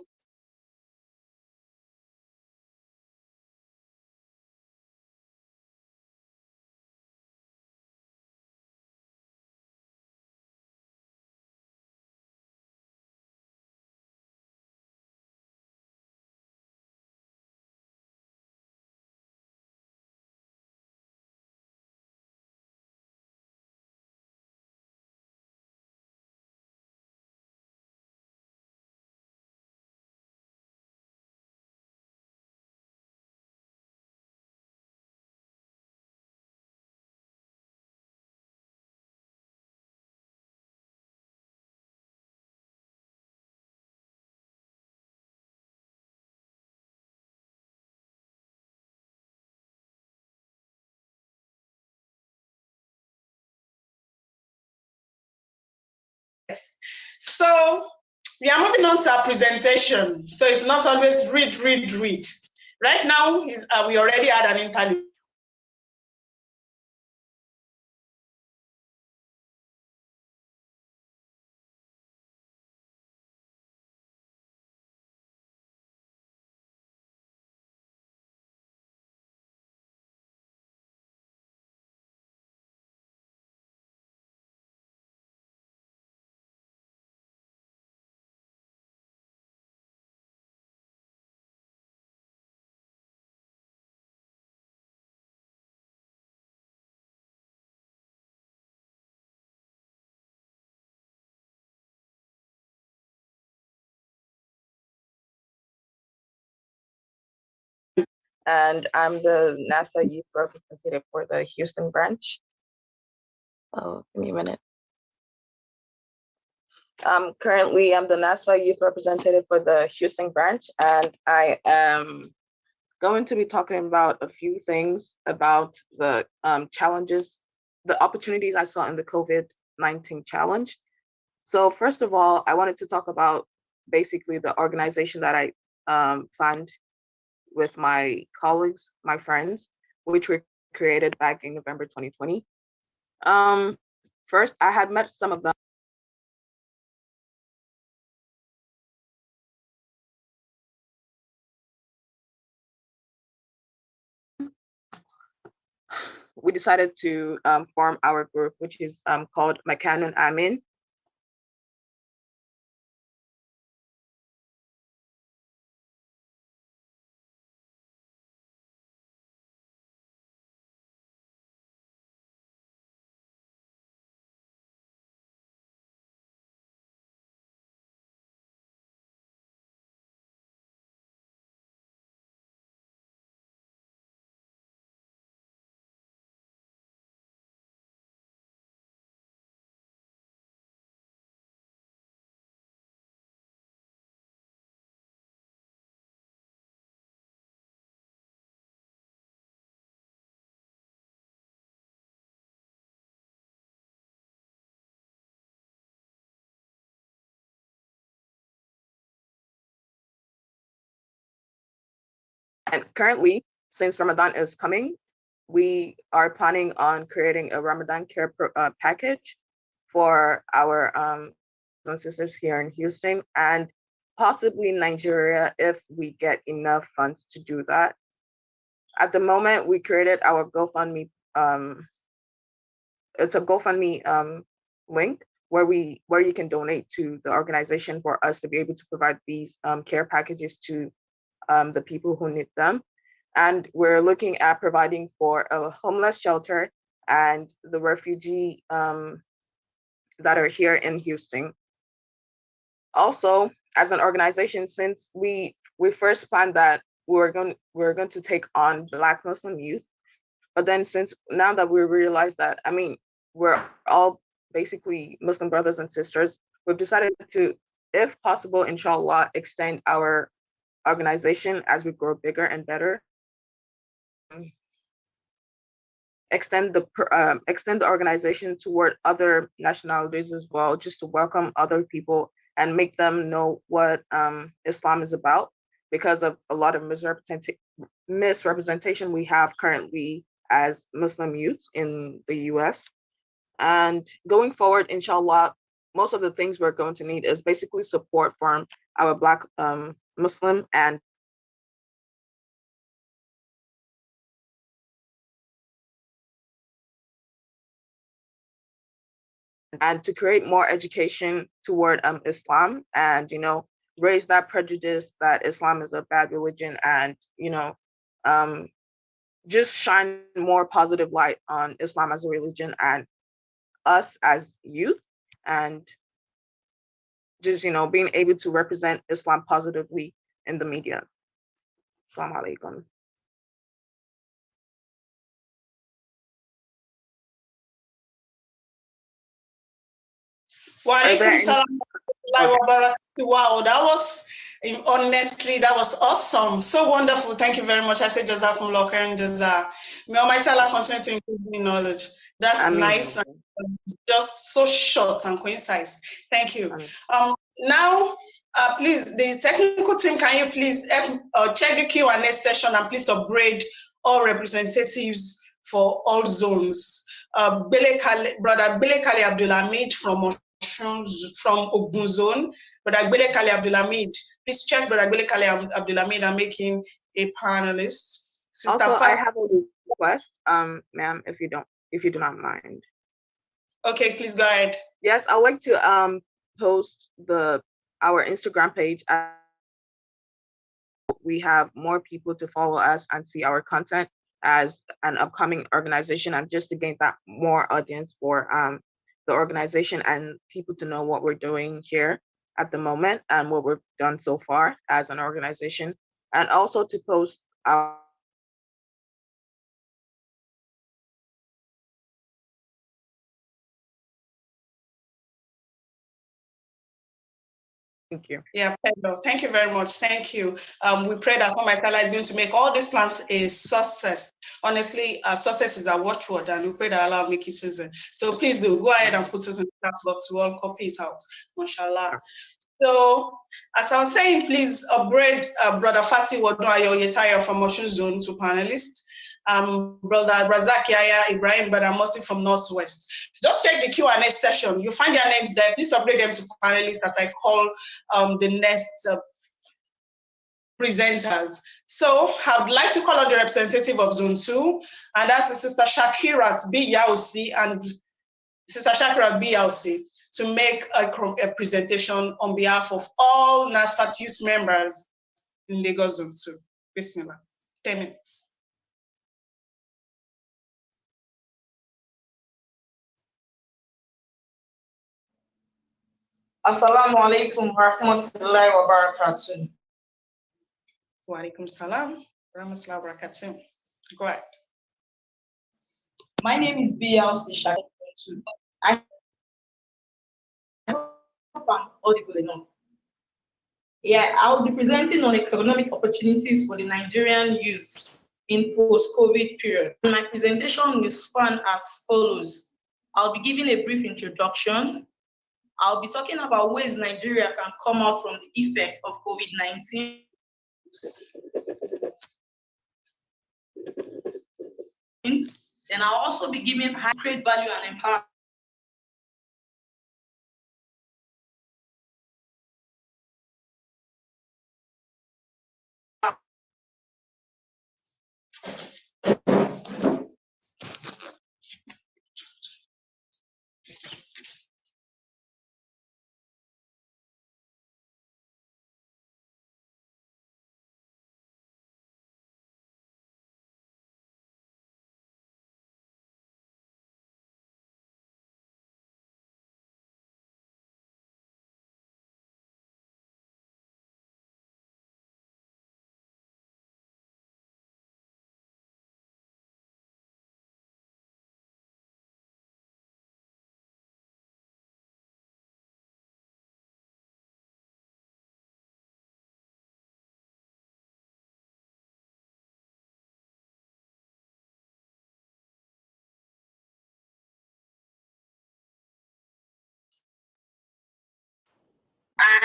Yes. So we are moving on to our presentation. So it's not always read. Right now, we already had an interlude. And I'm the NASA Youth Representative for the Houston branch. Oh, give me a minute. Currently, I'm the NASA Youth Representative for the Houston branch, and I am going to be talking about a few things about the challenges, the opportunities I saw in the COVID-19 challenge. So first of all, I wanted to talk about basically the organization that I found with my colleagues, my friends, which were created back in November 2020. First, I had met some of them. We decided to form our group, which is called Makanun Amin. And currently, since Ramadan is coming, we are planning on creating a Ramadan care package for our brothers and sisters here in Houston and possibly Nigeria if we get enough funds to do that. At the moment, we created our GoFundMe. It's a GoFundMe link where you can donate to the organization for us to be able to provide these care packages to the people who need them. And we're looking at providing for a homeless shelter and the refugee that are here in Houston. Also, as an organization, since we first planned that we're going to take on Black Muslim youth, but then since now that we realize that, I mean, we're all basically Muslim brothers and sisters, we've decided to, if possible, inshallah, extend our organization as we grow bigger and better. Extend the organization toward other nationalities as well, just to welcome other people and make them know what Islam is about, because of a lot of misrepresentation we have currently as Muslim youths in the US. And going forward, inshallah, most of the things we're going to need is basically support from our Black Muslim and to create more education toward Islam, and raise that prejudice that Islam is a bad religion, and just shine more positive light on Islam as a religion and us as youth, and just being able to represent Islam positively in the media. Assalamu alaikum. Walaikum salam. Wow, that was honestly, that was awesome. So wonderful. Thank you very much. I say Jazakumullah khairan jaza. May Almighty Allah continue to improve in knowledge. That's nice. And just so short and concise. Thank you. Now, please, the technical team, can you please check the Q&A session and please upgrade all representatives for all zones. Brother Bele Kali Abdulhamid from Ogun Zone. Brother Bele Kali Abdulhamid, please check Brother Bele Kali Abdulhamid and make him a panelist. Sister also, I have a request, ma'am, if you do not mind. Okay, please go ahead. Yes, I would like to post our Instagram page. We have more people to follow us and see our content as an upcoming organization, and just to gain that more audience for the organization and people to know what we're doing here at the moment and what we've done so far as an organization, and also to post our Thank you. Yeah, thank you very much. Thank you. We pray that Almighty Allah is going to make all these plans a success. Honestly, success is our watchword, and we pray that Allah will make it season. So please do go ahead and put us in the chat box. We'll all copy it out. MashaAllah. So, as I was saying, please upgrade Brother Fatih Wadwayo Yetaya from Motion Zone to panelist. Brother Razak Yaya Ibrahim Badamosi from Northwest. Just check the Q&A session. You find their names there. Please upgrade them to panelists as I call the next presenters. So I'd like to call on the representative of Zone 2, and that's Sister Shakirat B. Yausi and Sister Shakirat B. Yausi to make a presentation on behalf of all Nasfat youth members in Lagos Zone 2. Bismillah. 10 minutes. Assalamu alaikum warahmatullahi wabarakatuh. Wa alaikum salam warahmatullahi wabarakatuh. Go ahead. My name is BLC Shakir. I hope I'm audible enough. Yeah, I'll be presenting on economic opportunities for the Nigerian youth in post-COVID period. My presentation will span as follows. I'll be giving a brief introduction. I'll be talking about ways Nigeria can come out from the effect of COVID-19. then I'll also be giving high create value and empower.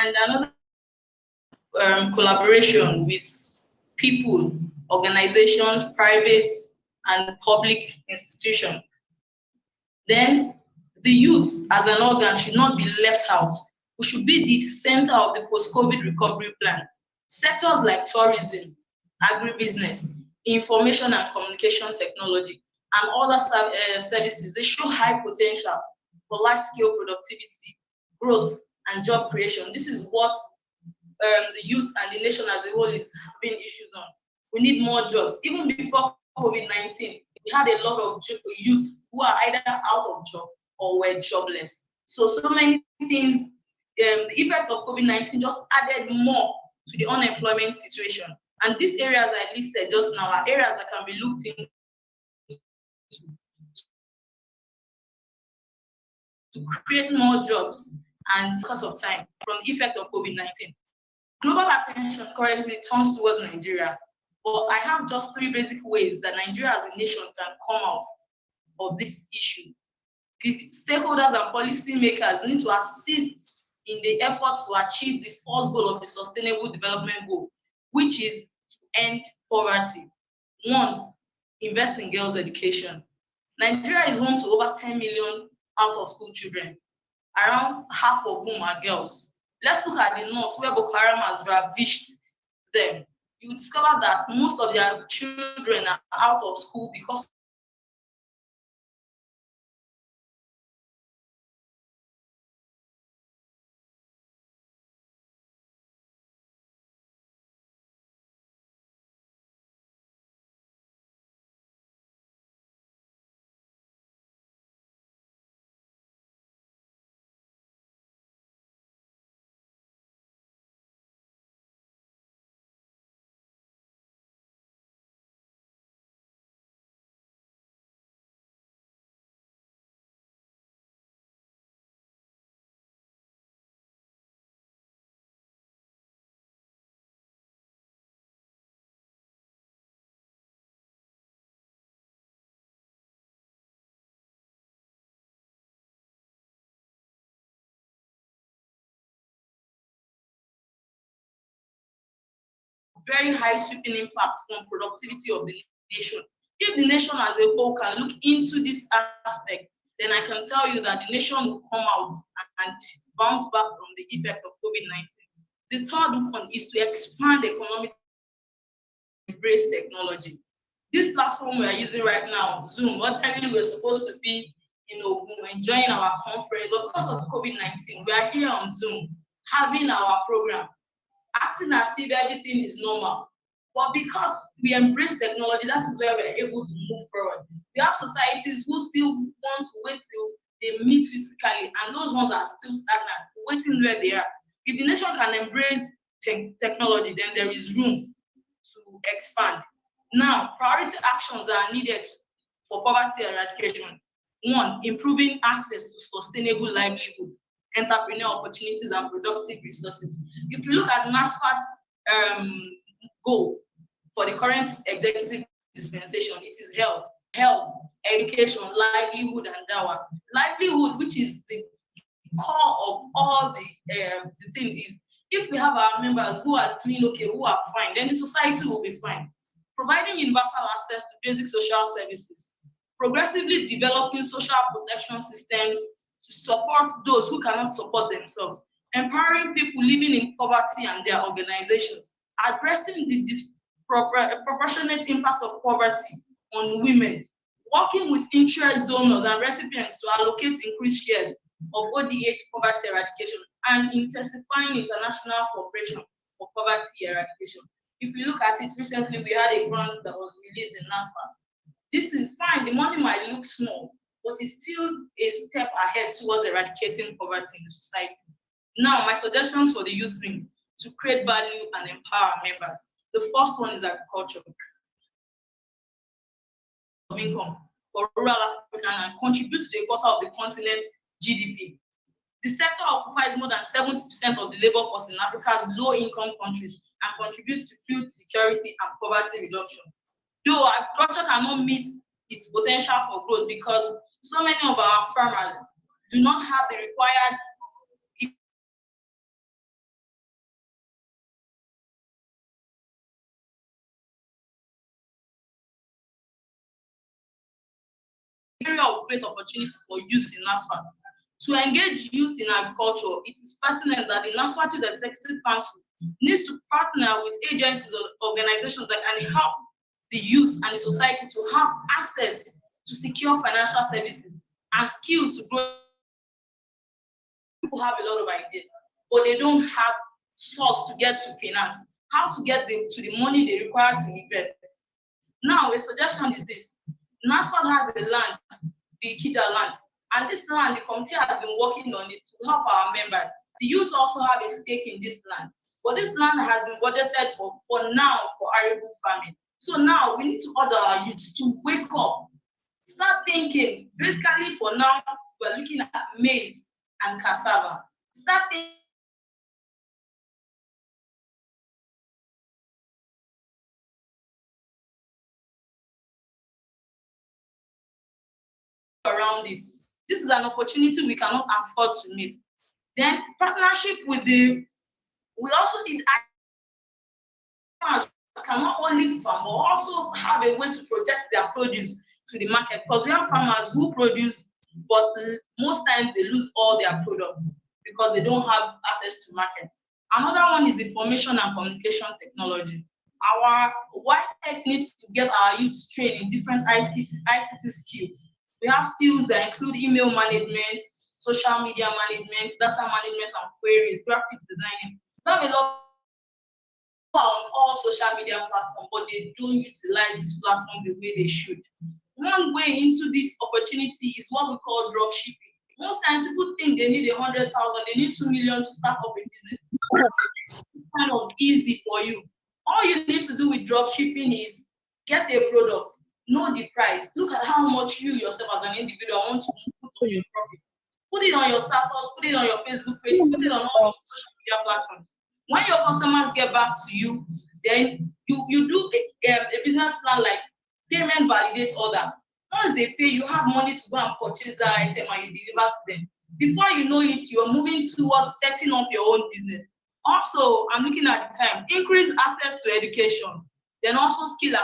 And another collaboration with people, organizations, private and public institutions. Then the youth as an organ should not be left out. We should be the center of the post-COVID recovery plan. Sectors like tourism, agribusiness, information and communication technology, and other services, they show high potential for large-scale productivity, growth, and job creation. This is what the youth and the nation as a whole is having issues on. We need more jobs. Even before COVID-19, we had a lot of youth who are either out of job or were jobless. So many things, the effect of COVID-19 just added more to the unemployment situation. And these areas I listed just now are areas that can be looked into to create more jobs and because of time from the effect of COVID-19. Global attention currently turns towards Nigeria, but I have just 3 basic ways that Nigeria as a nation can come out of this issue. The stakeholders and policymakers need to assist in the efforts to achieve the first goal of the Sustainable Development Goal, which is to end poverty. 1, invest in girls' education. Nigeria is home to over 10 million out-of-school children, around half of whom are girls. Let's look at the north where Boko Haram has ravished them. You will discover that most of their children are out of school because very high sweeping impact on productivity of the nation. If the nation as a whole can look into this aspect, then I can tell you that the nation will come out and bounce back from the effect of COVID-19. The third one is to expand economic embrace technology. This platform we are using right now, Zoom, ordinarily we're supposed to be, enjoying our conference, but because of COVID-19, we are here on Zoom having our program, acting as if everything is normal. But because we embrace technology, that is where we're able to move forward. We have societies who still want to wait till they meet physically, and those ones are still stagnant, waiting where they are. If the nation can embrace technology, then there is room to expand. Now, priority actions that are needed for poverty eradication. 1, improving access to sustainable livelihoods, entrepreneurial opportunities, and productive resources. If you look at Nasfat's goal for the current executive dispensation, it is health, education, livelihood, and dawah. Livelihood, which is the core of all the thing, is if we have our members who are doing okay, who are fine, then the society will be fine. providing universal access to basic social services, progressively developing social protection systems to support those who cannot support themselves, empowering people living in poverty and their organizations, addressing the disproportionate impact of poverty on women, working with interest donors and recipients to allocate increased shares of ODH poverty eradication, and intensifying international cooperation for poverty eradication. If you look at it recently, we had a grant that was released in Nasfat. This is fine, the money might look small, but it's still a step ahead towards eradicating poverty in the society. Now, my suggestions for the youth wing to create value and empower members. The first one is agriculture. Of income for rural Africa and contributes to a quarter of the continent's GDP. The sector occupies more than 70% of the labor force in Africa's low-income countries and contributes to food security and poverty reduction. Though agriculture cannot meet its potential for growth because so many of our farmers do not have the required area of great opportunity for youth in Nasfat. To engage youth in agriculture, it is pertinent that the Nasfat Youth Executive Council needs to partner with agencies or organizations that can help the youth and the society to have access to secure financial services and skills to grow. People have a lot of ideas, but they don't have source to get to finance, how to get them to the money they require to invest. Now, a suggestion is this. Nasfat has a land, the Kija land, and this land, the committee has been working on it to help our members. The youth also have a stake in this land, but this land has been budgeted for now for arable farming. So now we need to order our youth to wake up, start thinking. Basically, for now, we're looking at maize and cassava. Start thinking around it. This is an opportunity we cannot afford to miss. Then partnership with we also need farmers cannot only farm, but also have a way to project their produce to the market, because we have farmers who produce, but most times they lose all their products because they don't have access to markets. Another one is information and communication technology. Our YTech needs to get our youth trained in different ICT skills. We have skills that include email management, social media management, data management and queries, graphics designing. We have a lot on all social media platforms, but they don't utilize this platform the way they should. One way into this opportunity is what we call drop shipping. Most times people think they need 100,000, they need 2 million to start up a business. It's kind of easy for you. All you need to do with drop shipping is get a product, know the price, look at how much you yourself as an individual want to put on your profit. Put it on your status, put it on your Facebook page, put it on all your social media platforms. When your customers get back to you, then you do a business plan like payment validate order. Once they pay, you have money to go and purchase that item and you deliver to them. Before you know it, you're moving towards setting up your own business. Also, I'm looking at the time, increase access to education, then also skill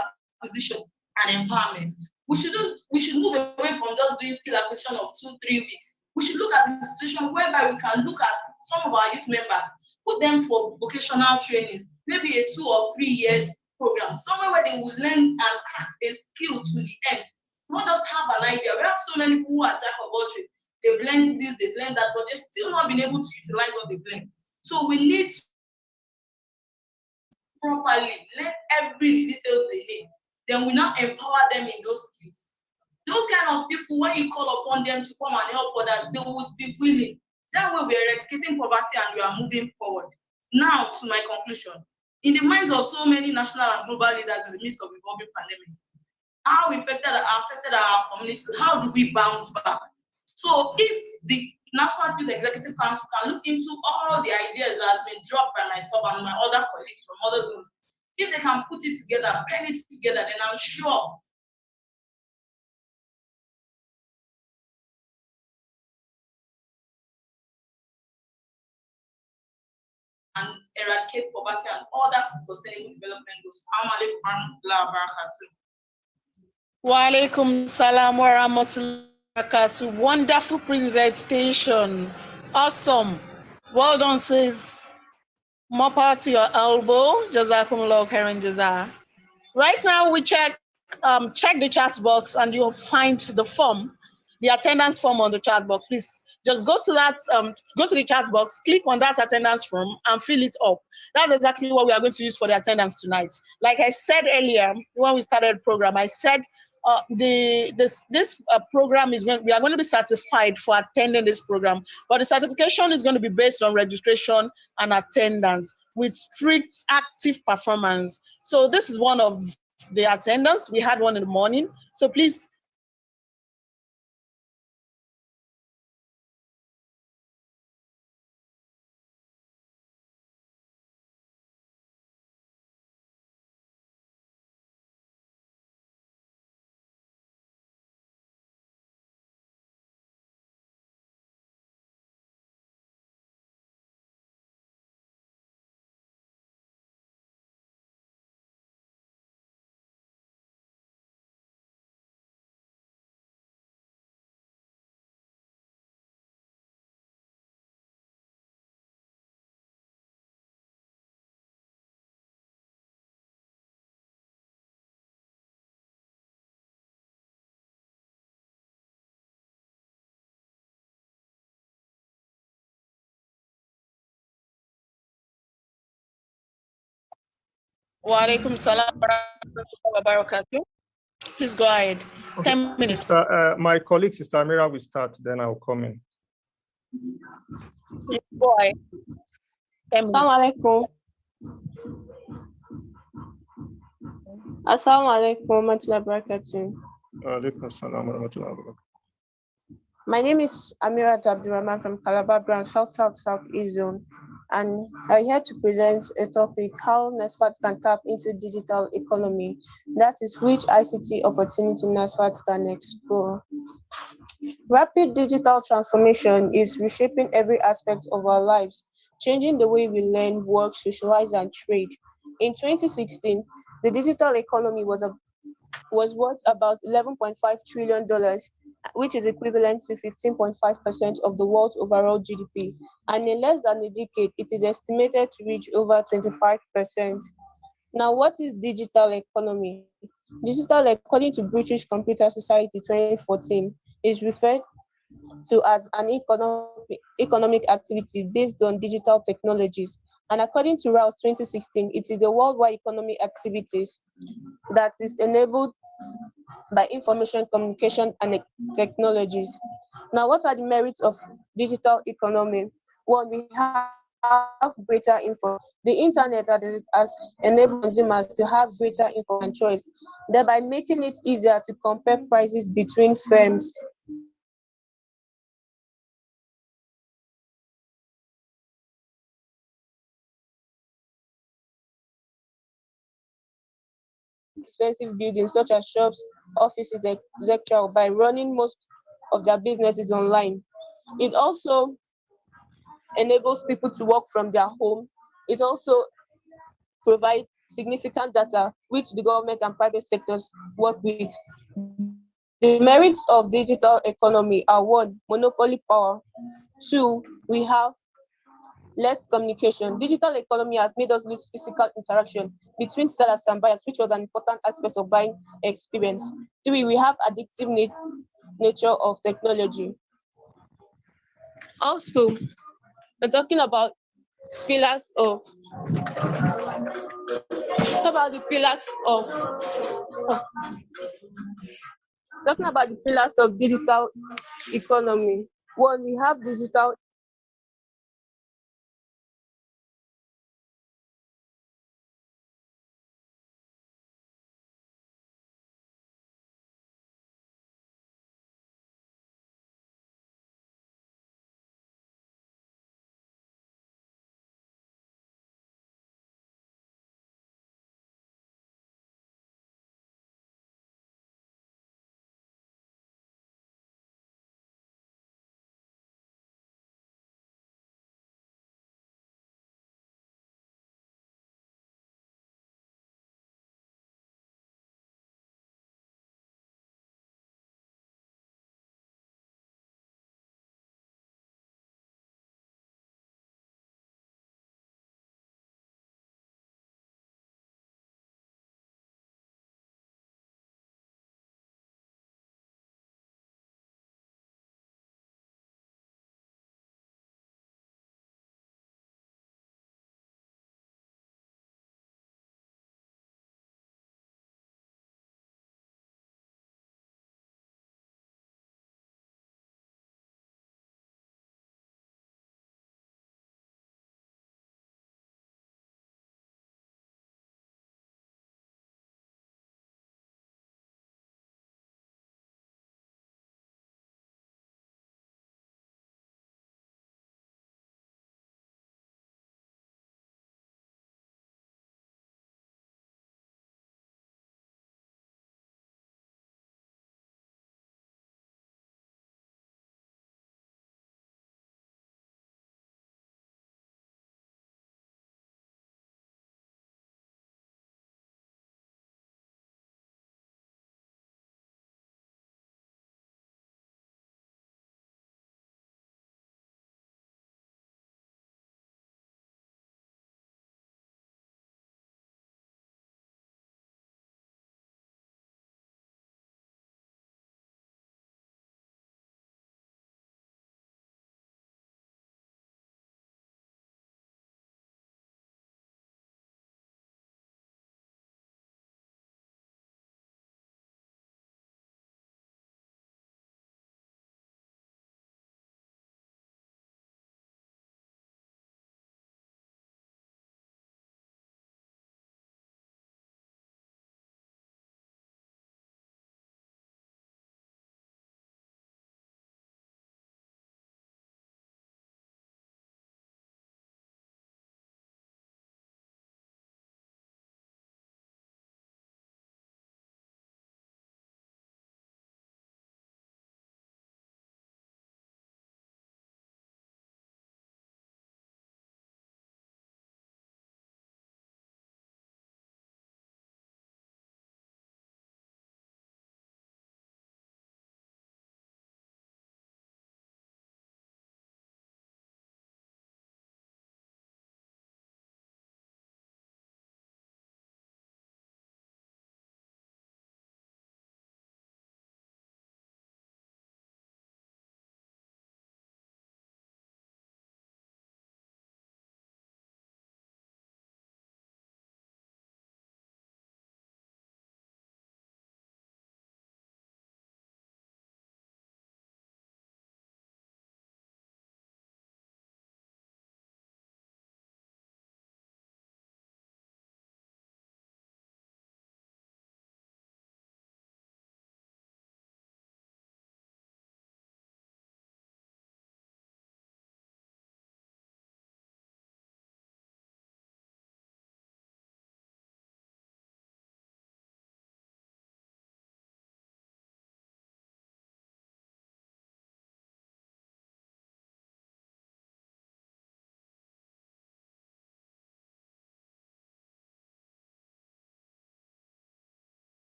acquisition and empowerment. We should move away from just doing skill acquisition of 2-3 weeks. We should look at the institution whereby we can look at some of our youth members, put them for vocational trainings, maybe a 2 or 3 years program, somewhere where they will learn and craft a skill to the end. Not just have an idea. We have so many people who are jack of all trades. They blend this, they blend that, but they've still not been able to utilize what they blend. So we need to properly learn every details they need. Then we now empower them in those skills. Those kind of people, when you call upon them to come and help others, they would be willing. That way we're eradicating poverty and we are moving forward. Now to my conclusion. In the minds of so many national and global leaders in the midst of evolving pandemic, how affected our communities, how do we bounce back? So if the National Youth Executive Council can look into all the ideas that have been dropped by myself and my other colleagues from other zones, if they can put it together, pen it together, then I'm sure and eradicate poverty and other sustainable development goals. Assalamu alaikum warahmatullahi wabarakatuh. Wa alaikum salam wa rahmatullahi wa barakatuh. Wonderful presentation. Awesome. Well done, sis. More power to your elbow. Jazakumullah khairan jaza. Right now, we check the chat box and you'll find the form, the attendance form on the chat box. Please just go to that, go to the chat box, click on that attendance form and fill it up. That's exactly what we are going to use for the attendance tonight. Like I said earlier, when we started the program, I said this program we are going to be certified for attending this program, but the certification is going to be based on registration and attendance with strict active performance. So this is one of the attendance. We had one in the morning. So please wa alaikum salam wa rahmatullahi wa barakatuh. Please go ahead. Okay. 10 minutes. Sister, my colleague, Sister Amira, will start, then I'll come in. Please go ahead. 10 minutes. Assalamu alaikum. Assalamu alaikum warahmatullahi wabarakatuh. Alaikum salam wa rahmatullahi wa barakatuh. My name is Amirat Abdurrahman from Calabar Branch, South East Zone, and I'm here to present a topic: how Nasfat can tap into digital economy. That is, which ICT opportunity Nasfat can explore. Rapid digital transformation is reshaping every aspect of our lives, changing the way we learn, work, socialize, and trade. In 2016, the digital economy was worth about $11.5 trillion, which is equivalent to 15.5% of the world's overall GDP. And in less than a decade, it is estimated to reach over 25%. Now, what is digital economy? Digital, according to British Computer Society 2014, is referred to as an economic activity based on digital technologies. And according to Rouse 2016, it is the worldwide economic activities that is enabled by information communication and technologies. Now, what are the merits of digital economy? One, we have greater info. The internet has enabled consumers to have greater info and choice, thereby making it easier to compare prices between firms. Expensive buildings such as shops, offices, etc., by running most of their businesses online. It also enables people to work from their home. It also provides significant data which the government and private sectors work with. The merits of digital economy are: one, monopoly power; two, we have less communication. Digital economy has made us lose physical interaction between sellers and buyers, which was an important aspect of buying experience. Three, we have addictive nature of technology. Also, we're talking about pillars of digital economy. One, we have digital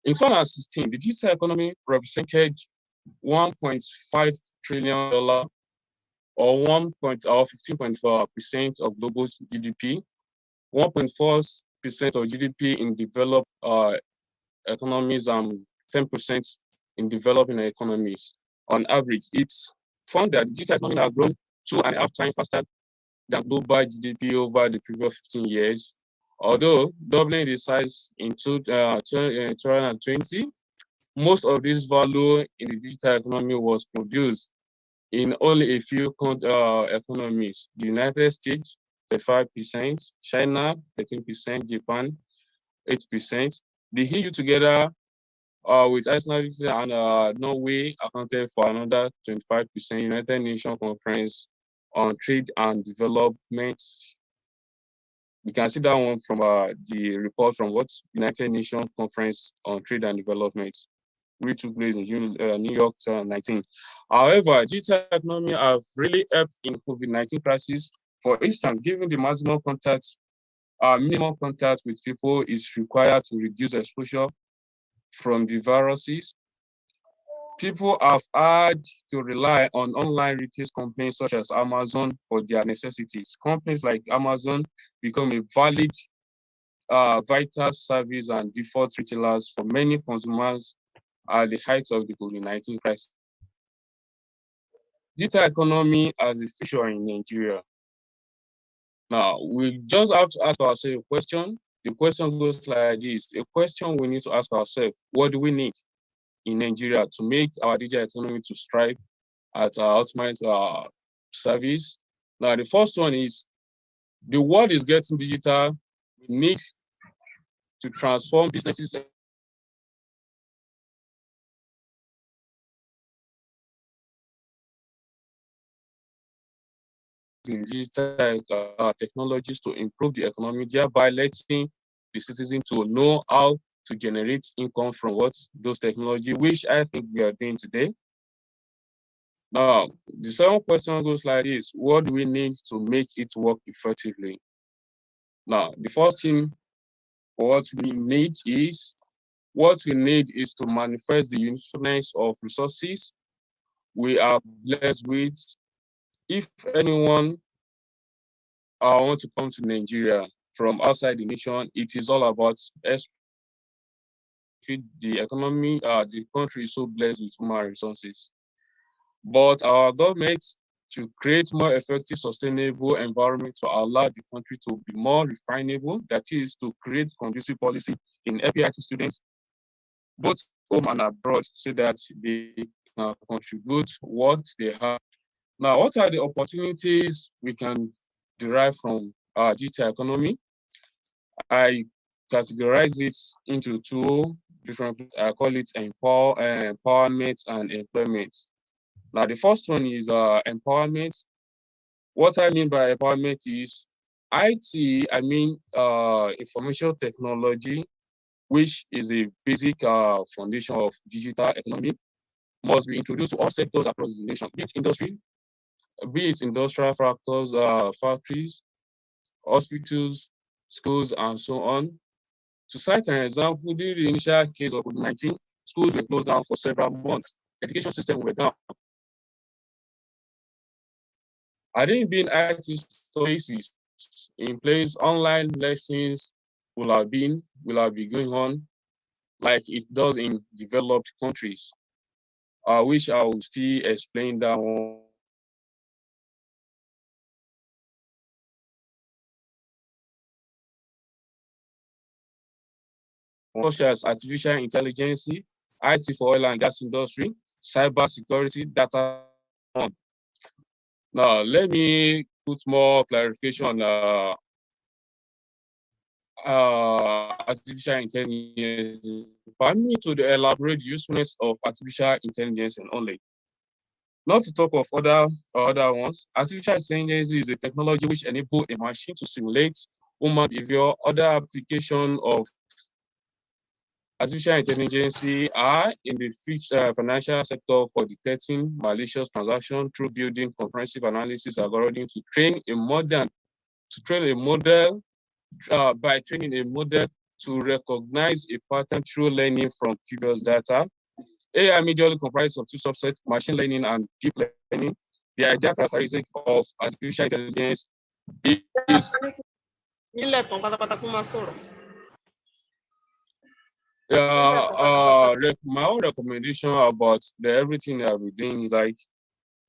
In 2016, the digital economy represented $1.5 trillion or 15.4% of global GDP, 1.4% of GDP in developed economies, and 10% in developing economies. On average, it's found that the digital economy has grown 2.5 times faster than global GDP over the previous 15 years. Although doubling the size in 2020, most of this value in the digital economy was produced in only a few economies: the United States, 35%, China, 13%, Japan, 8%. The EU together with Iceland and Norway accounted for another 25%. United Nations Conference on Trade and Development. We can see that one from the report from United Nations Conference on Trade and Development, which took place in New York 2019. However, digital economy have really helped in COVID-19 crisis. For instance, given the minimum contact with people is required to reduce exposure from the viruses. People have had to rely on online retail companies such as Amazon for their necessities. Companies like Amazon become a valid, vital service and default retailers for many consumers at the height of the COVID-19 crisis. Digital economy as a future in Nigeria. Now, we just have to ask ourselves a question. The question goes like this. A question we need to ask ourselves: what do we need in Nigeria to make our digital economy to strive at our ultimate service? Now, the first one is the world is getting digital. We need to transform businesses in digital technologies to improve the economy, thereby letting the citizen to know how to generate income from those technology, which I think we are doing today. Now, the second question goes like this: what do we need to make it work effectively? Now, the first thing what we need is to manifest the usefulness of resources we are blessed with. If anyone want to come to Nigeria from outside the nation, it is all about the economy. The country is so blessed with human resources, but our government to create more effective, sustainable environment to allow the country to be more refinable. That is, to create conducive policy in FPIT students, both home and abroad, so that they can contribute what they have. Now, what are the opportunities we can derive from our digital economy? I categorize it into two different, I call it empowerment and employment. Now, the first one is empowerment. What I mean by empowerment is IT, I mean information technology, which is a basic foundation of digital economy, must be introduced to all sectors across the nation, be it industrial factors, factories, hospitals, schools, and so on. To cite an example, during the initial case of COVID-19, schools were closed down for several months. Education system were down. I didn't been IT spaces in place. Online lessons will be going on like it does in developed countries, which I will still explain that one. Such as artificial intelligence, IT for oil and gas industry, cyber security, data on. Now, let me put more clarification on artificial intelligence. Permit me to elaborate the usefulness of artificial intelligence and only. Not to talk of other ones. Artificial intelligence is a technology which enables a machine to simulate human behavior. Other application of artificial intelligence are in the financial sector for detecting malicious transactions through building comprehensive analysis algorithm to train a model by training a model to recognize a pattern through learning from previous data. AI majorly comprises of two subsets, machine learning and deep learning. The ideal characteristic of artificial intelligence is my own recommendation about everything that we're doing. Like,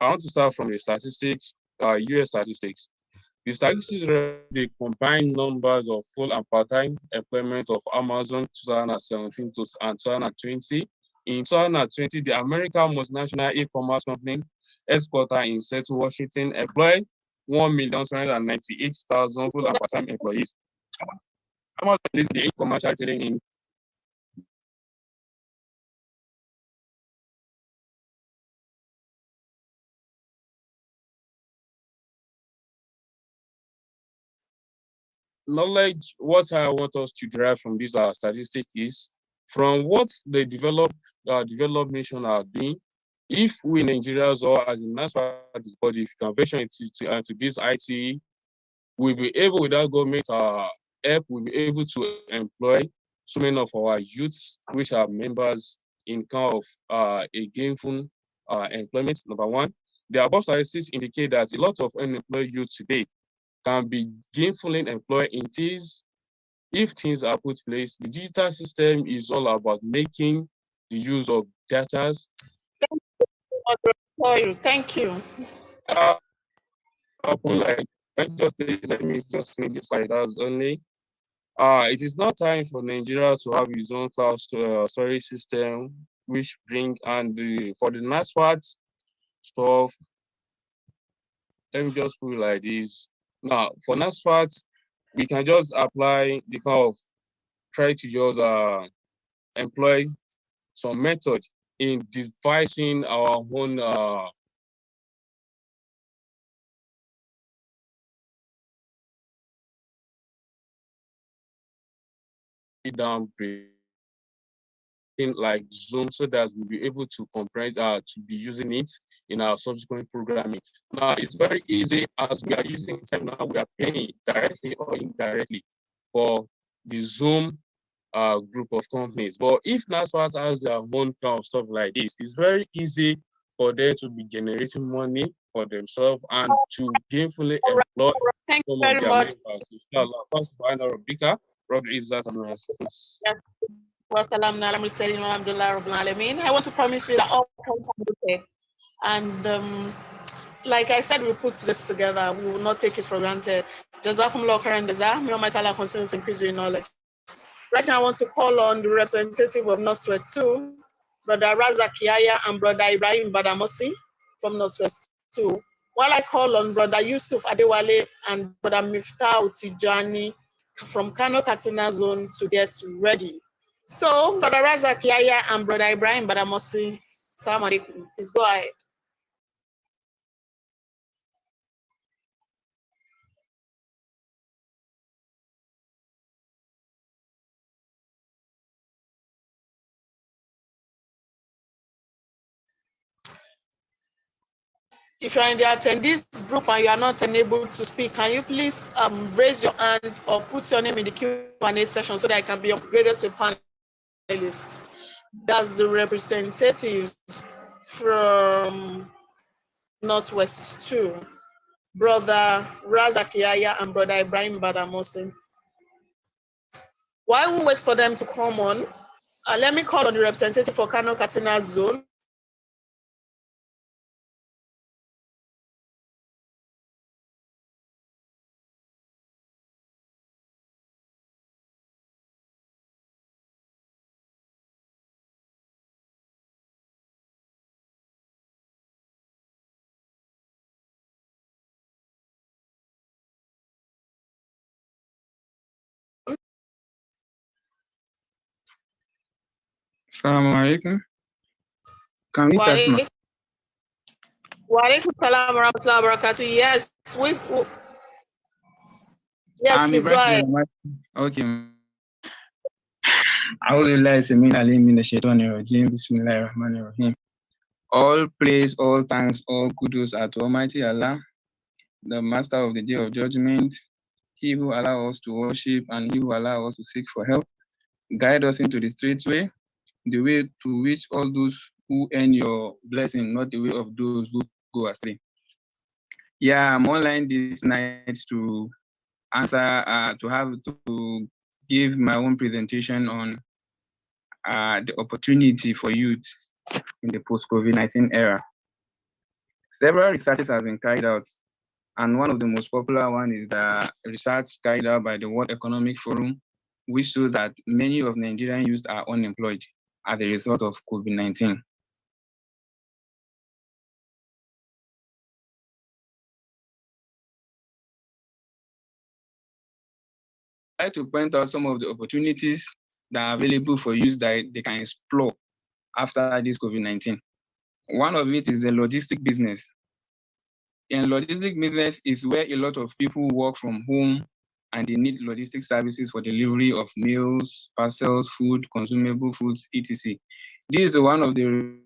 I want to start from the statistics, US statistics. The statistics the combined numbers of full and part-time employment of Amazon 2017 and 2020. In 2020, the American multinational e-commerce company headquartered in Seattle, Washington, employed 1,798,000 full and part-time employees. Amazon is the e-commerce retailing in knowledge. What I want us to derive from these statistics is from what the developed nation are doing. If we Nigerians or as a national body, if you can venture into this IT, we'll be able, without government help, we'll be able to employ so many of our youths, which are members in kind of a gainful employment. Number one, the above statistics indicate that a lot of unemployed youth today can be gainfully employed in things if things are put in place. The digital system is all about making the use of data. Thank you. Like, let me just make this like that only. It is not time for Nigeria to have its own cloud storage system, which bring and for the Nasfat stuff. Let me just put it like this. Now, for Nasfat, we can just apply the kind of try to just employ some method in devising our own down like Zoom, so that we'll be able to comprehend to be using it in our subsequent programming. Now it's very easy, as we are using time now, we are paying directly or indirectly for the Zoom group of companies. But if NASFAT has their own kind of stuff like this, it's very easy for them to be generating money for themselves and to gainfully employ Thank some you of very their much. members. Inshallah. First, Rabika, Rob Izzat and Nasfat. I want to promise you that all points are noted. And like I said, we put this together. We will not take it for granted. Jazakumullah khairan jazaa. May Almighty Allah continue to increase your knowledge. Right now, I want to call on the representative of Northwest 2, Brother Razak Yaya and Brother Ibrahim Badamosi from Northwest 2. While I call on Brother Yusuf Adewale and Brother Miftah Utijani from Kano Katina Zone to get ready. So, Brother Razak Yaya and Brother Ibrahim Badamosi, Assalamu alaikum. Please go ahead. If you're in the attendees group and you are not enabled to speak, can you please raise your hand or put your name in the Q&A session so that I can be upgraded to a panelist? That's the representatives from Northwest 2, Brother Razak Yaya and Brother Ibrahim Badamosi. While we wait for them to come on, let me call on the representative for Kano Katina Zone. Assalamu alaikum. Can we start now? Wa alaikum salam wa rahmatullahi wa barakatuh. Yes, yeah, please go ahead. Okay. Bismillahirrahmanirrahim. All praise, all thanks, all kudos are to Almighty Allah, the Master of the Day of Judgment, He who allows us to worship and He who allows us to seek for help. guide us into the straight way, the way to which all those who earn your blessing, not the way of those who go astray. Yeah, I'm online this night to answer, to give my own presentation on the opportunity for youth in the post-COVID-19 era. Several researches have been carried out, and one of the most popular one is the research carried out by the World Economic Forum, which shows that many of Nigerian youth are unemployed as a result of COVID-19. I'd like to point out some of the opportunities that are available for youth that they can explore after this COVID-19. One of it is the logistic business. In logistic business is where a lot of people work from home and they need logistic services for delivery of meals, parcels, food, consumable foods, etc. This is one of the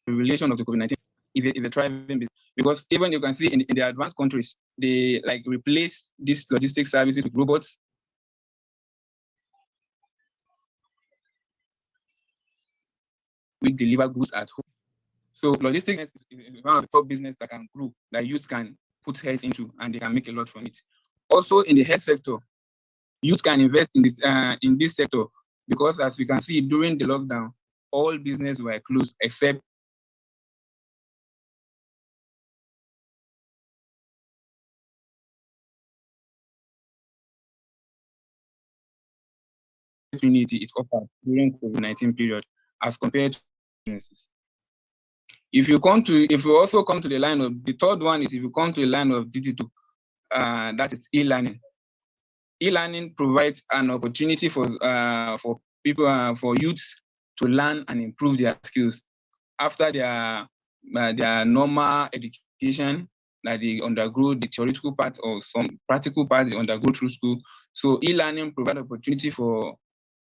relation of the COVID-19 is a thriving business, because even you can see in the advanced countries, they like replace these logistic services with robots. We deliver goods at home. So logistics is one of the top business that can grow, that youth can put heads into, and they can make a lot from it. Also in the health sector, youth can invest in this sector, because as we can see during the lockdown, all business were closed except opportunity it offered during COVID-19 period as compared to businesses. If you also come to the line of, the third one is if you come to the line of digital, that is e-learning. E-learning provides an opportunity for people, for youths to learn and improve their skills after their normal education, like they undergo the theoretical part or some practical part they undergo through school. So e-learning provides opportunity for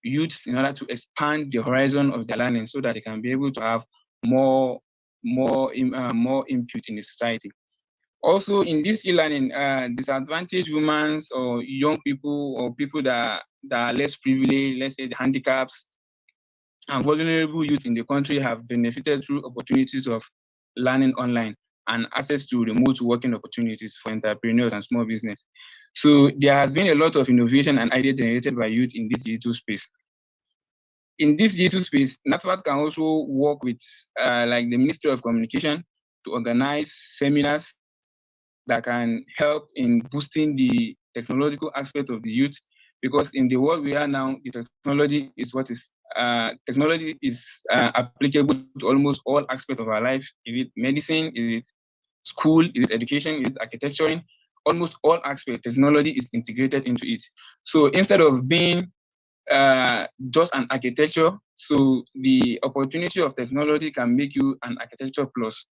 youths in order to expand the horizon of their learning, so that they can be able to have more input in the society. Also, in this e-learning, disadvantaged women or young people or people that are less privileged, let's say the handicaps and vulnerable youth in the country, have benefited through opportunities of learning online and access to remote working opportunities for entrepreneurs and small business. So there has been a lot of innovation and ideas generated by youth in this digital space. In this digital space, Nasfat can also work with like the Ministry of Communication to organize seminars that can help in boosting the technological aspect of the youth, because in the world we are now, the technology is what is applicable to almost all aspects of our life. Is it medicine? Is it school? Is it education? Is it architecturing? Almost all aspects, technology is integrated into it. So instead of being just an architecture, so the opportunity of technology can make you an architecture plus.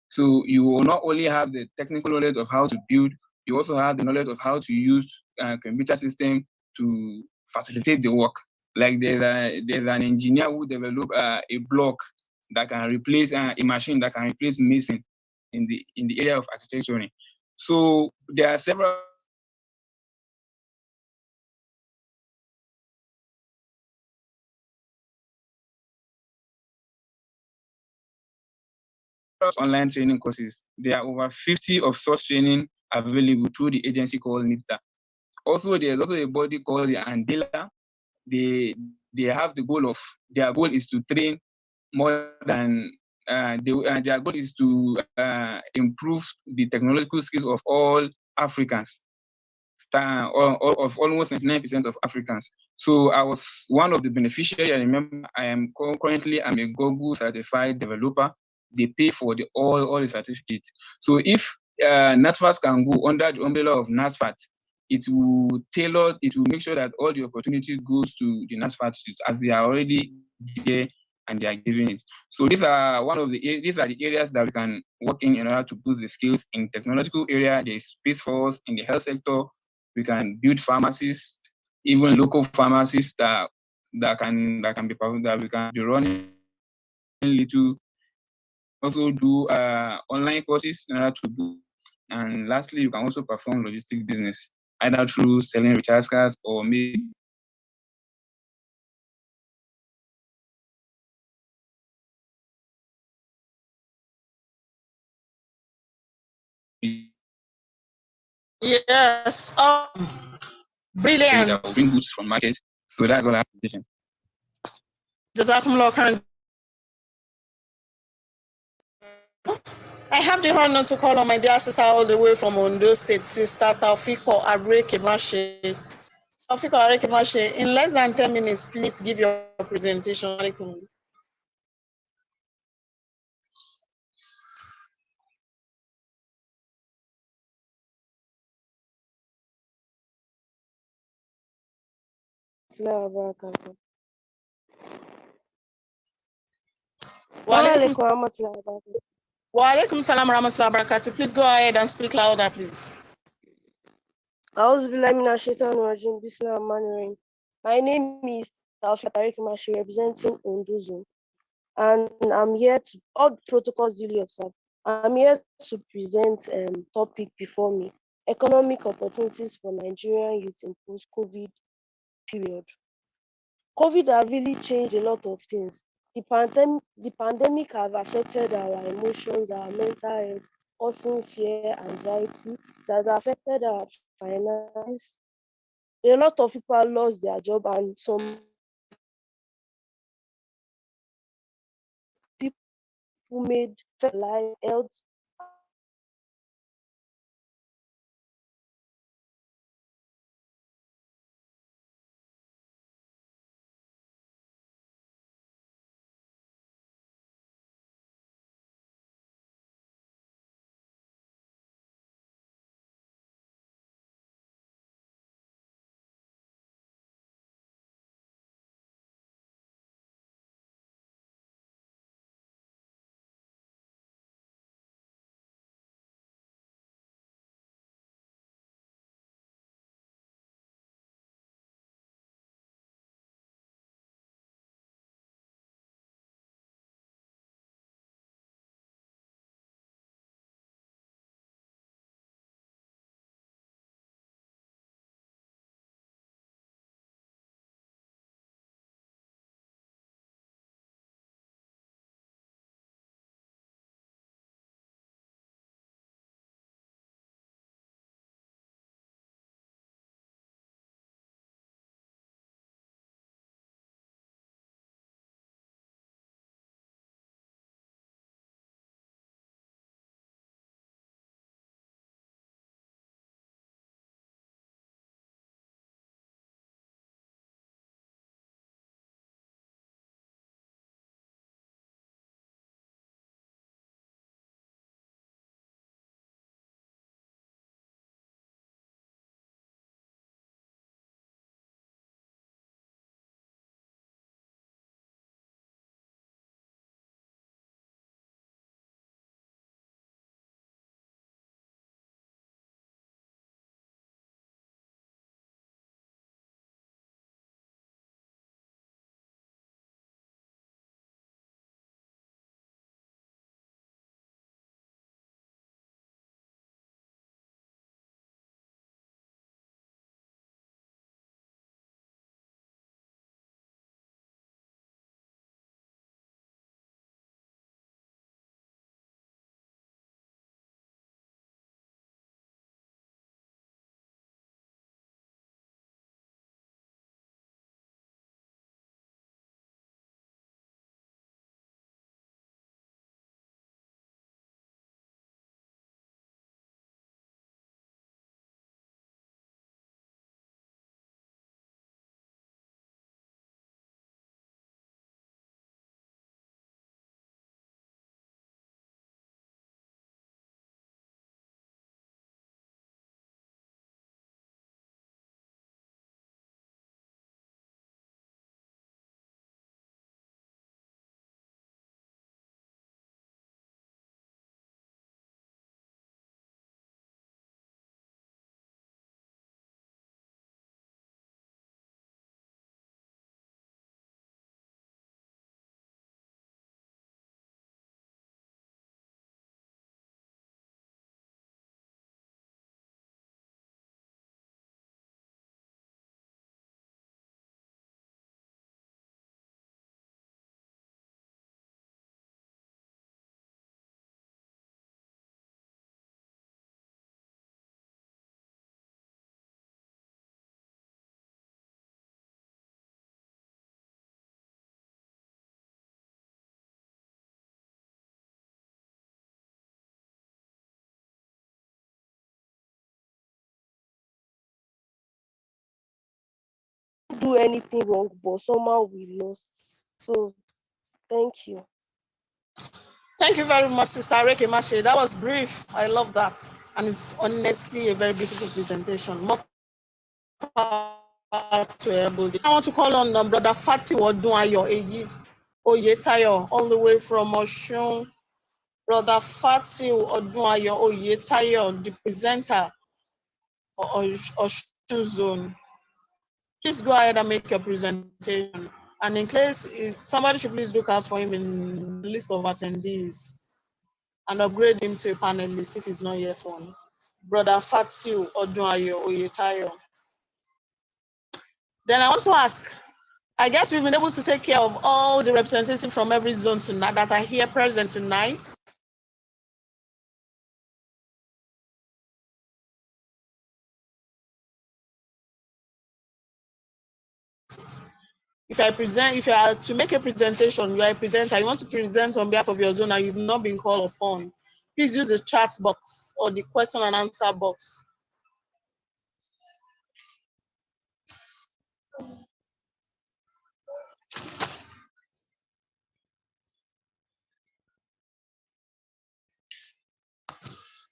So you will not only have the technical knowledge of how to build, you also have the knowledge of how to use computer system to facilitate the work. Like there's an engineer who developed a block that can replace a machine that can replace mason in the area of architecture. So there are several online training courses. There are over 50 of such training available through the agency called NIPTA. Also, there's also a body called the Andela. They have the goal of, their goal is to train more than their goal is to improve the technological skills of all Africans, of almost 99% of Africans. So I was one of the beneficiaries. I remember I'm a Google certified developer. They pay for all the certificates. So if NASFAT can go under the umbrella of NASFAT, it will make sure that all the opportunity goes to the NASFAT students, as they are already there and they are giving it. So these are the areas that we can work in order to boost the skills. In technological area, there is space for us. In the health sector, we can build pharmacies, even local pharmacies that we can be running little. Also do online courses in order to do And lastly, you can also perform logistic business, either through selling recharge cards or maybe Yes. Brilliant. that will bring goods from market. So that's what I have to say. Jazakumullah khairan. I have the honor to call on my dear sister all the way from Ondo State, Sister Taufiko Arekemashe. Taufiko Arekemashe, in less than 10 minutes, please give your presentation. Wa alaikum salam rahmatullahi barakatuh. Please go ahead and speak louder, please. My name is Taufik Mashi, representing Ondo Zone, and I'm here to all protocols duly observed. I'm here to present topic before me: economic opportunities for Nigerian youth in post-COVID period. COVID has really changed a lot of things. The pandemic have affected our emotions, our mental health, causing fear, anxiety. It has affected our finances. A lot of people have lost their job, and some people made life, health, do anything wrong, but somehow we lost. So thank you. Thank you very much, Sister Reke Mashe. That was brief. I love that. And it's honestly a very beautiful presentation. More power to everybody. I want to call on Brother Fati Odunayo Oyetayo, all the way from Oshun. Brother Fati Odunayo Oyetayo, the presenter for Oshun Zone. Please go ahead and make your presentation. And in case somebody should please look out for him in the list of attendees and upgrade him to a panelist if he's not yet one. Brother Fatiu Odunayo Oyetayo. Then I want to ask, I guess we've been able to take care of all the representatives from every zone tonight that are here present tonight. If you are to make a presentation, you are a presenter, you want to present on behalf of your zone and you've not been called upon, please use the chat box or the question and answer box.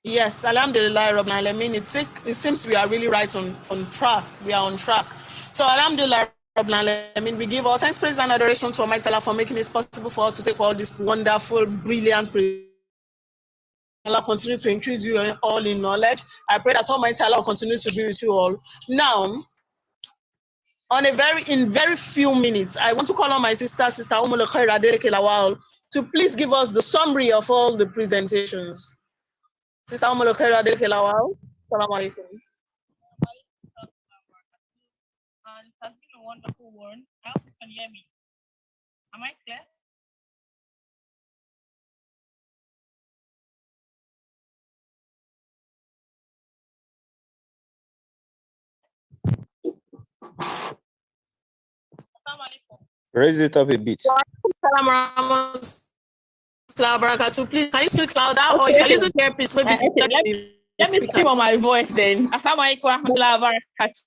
Yes, Alhamdulillah, Rabbil Alamin. It seems we are really right on track. We are on track. So Alhamdulillah, Rabbil Alamin, we give all thanks, praise, and adoration to Almighty Allah for making it possible for us to take all this wonderful, brilliant praise. Allah continue to increase you all in knowledge. I pray that Almighty Allah will continue to be with you all. Now, in very few minutes, I want to call on my Sister Umul Khair Adeleke Lawal, to please give us the summary of all the presentations. Sister Umul Khair Adeleke Lawal, Assalamu alaikum. And it has been a wonderful one. I hope you can hear me. Am I clear? Raise it up a bit. So please, can you speak louder? Okay. Or if you're using earpiece, maybe let me speak on my voice then. Assalamu alaikum warahmatullahi wabarakatuh.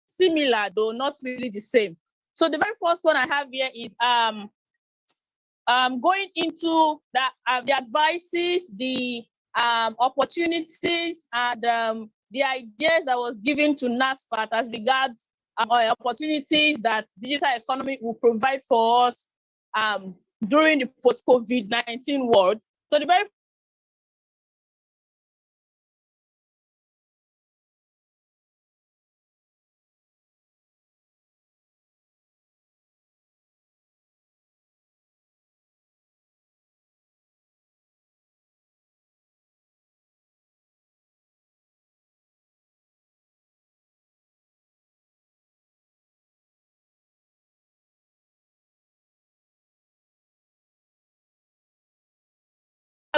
Similar, though not really the same. So the very first one I have here is going into the advices, the opportunities, and the ideas that was given to Nasfat as regards opportunities that digital economy will provide for us during the post-COVID-19 world. So the very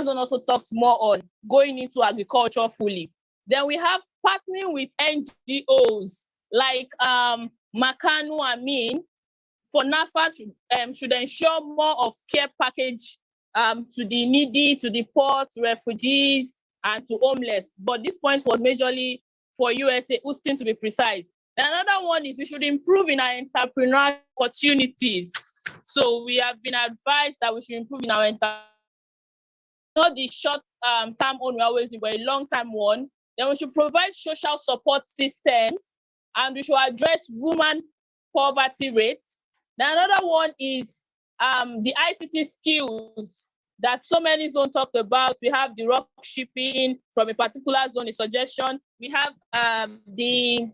zone also talked more on going into agriculture fully. Then we have partnering with NGOs like Makanu Amin for Nasfat should ensure more of care package to the needy, to the poor, to refugees, and to homeless. But this point was majorly for USA, Houston to be precise. Then another one is we should improve in our entrepreneurial opportunities. So we have been advised that we should improve in our not the short term one we always do, but a long term one. Then we should provide social support systems, and we should address women poverty rates. Then another one is the ICT skills that so many zones talk about. We have the rock shipping from a particular zone, a suggestion. We have another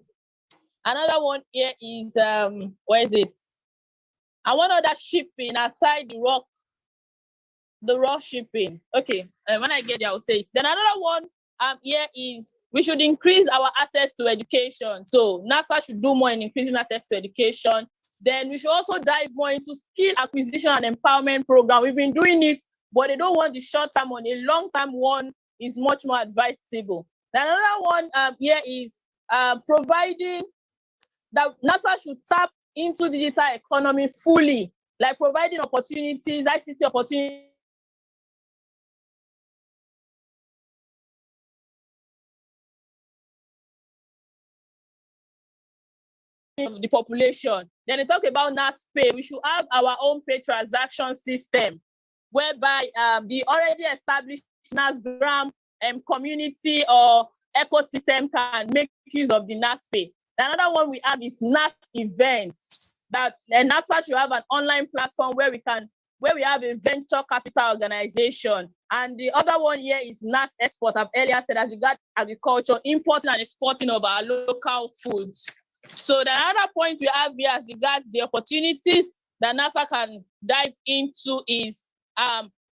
one here is where is it? And one other shipping aside the raw shipping. Okay, when I get there, I'll say it. Then another one here is we should increase our access to education. So NASA should do more in increasing access to education. Then we should also dive more into skill acquisition and empowerment program. We've been doing it, but they don't want the short term one. A long term one is much more advisable. Then another one here is providing that NASA should tap into digital economy fully, like providing opportunities, ICT opportunities of the population. Then they talk about NASPay. We should have our own pay transaction system, whereby the already established NASGram community or ecosystem can make use of the NASPay. Another one we have is NAS events. That NASA should have an online platform where we have a venture capital organization. And the other one here is NAS export. I've earlier said as regard agriculture, importing and exporting of our local foods. So the other point we have here as regards the opportunities that NASA can dive into is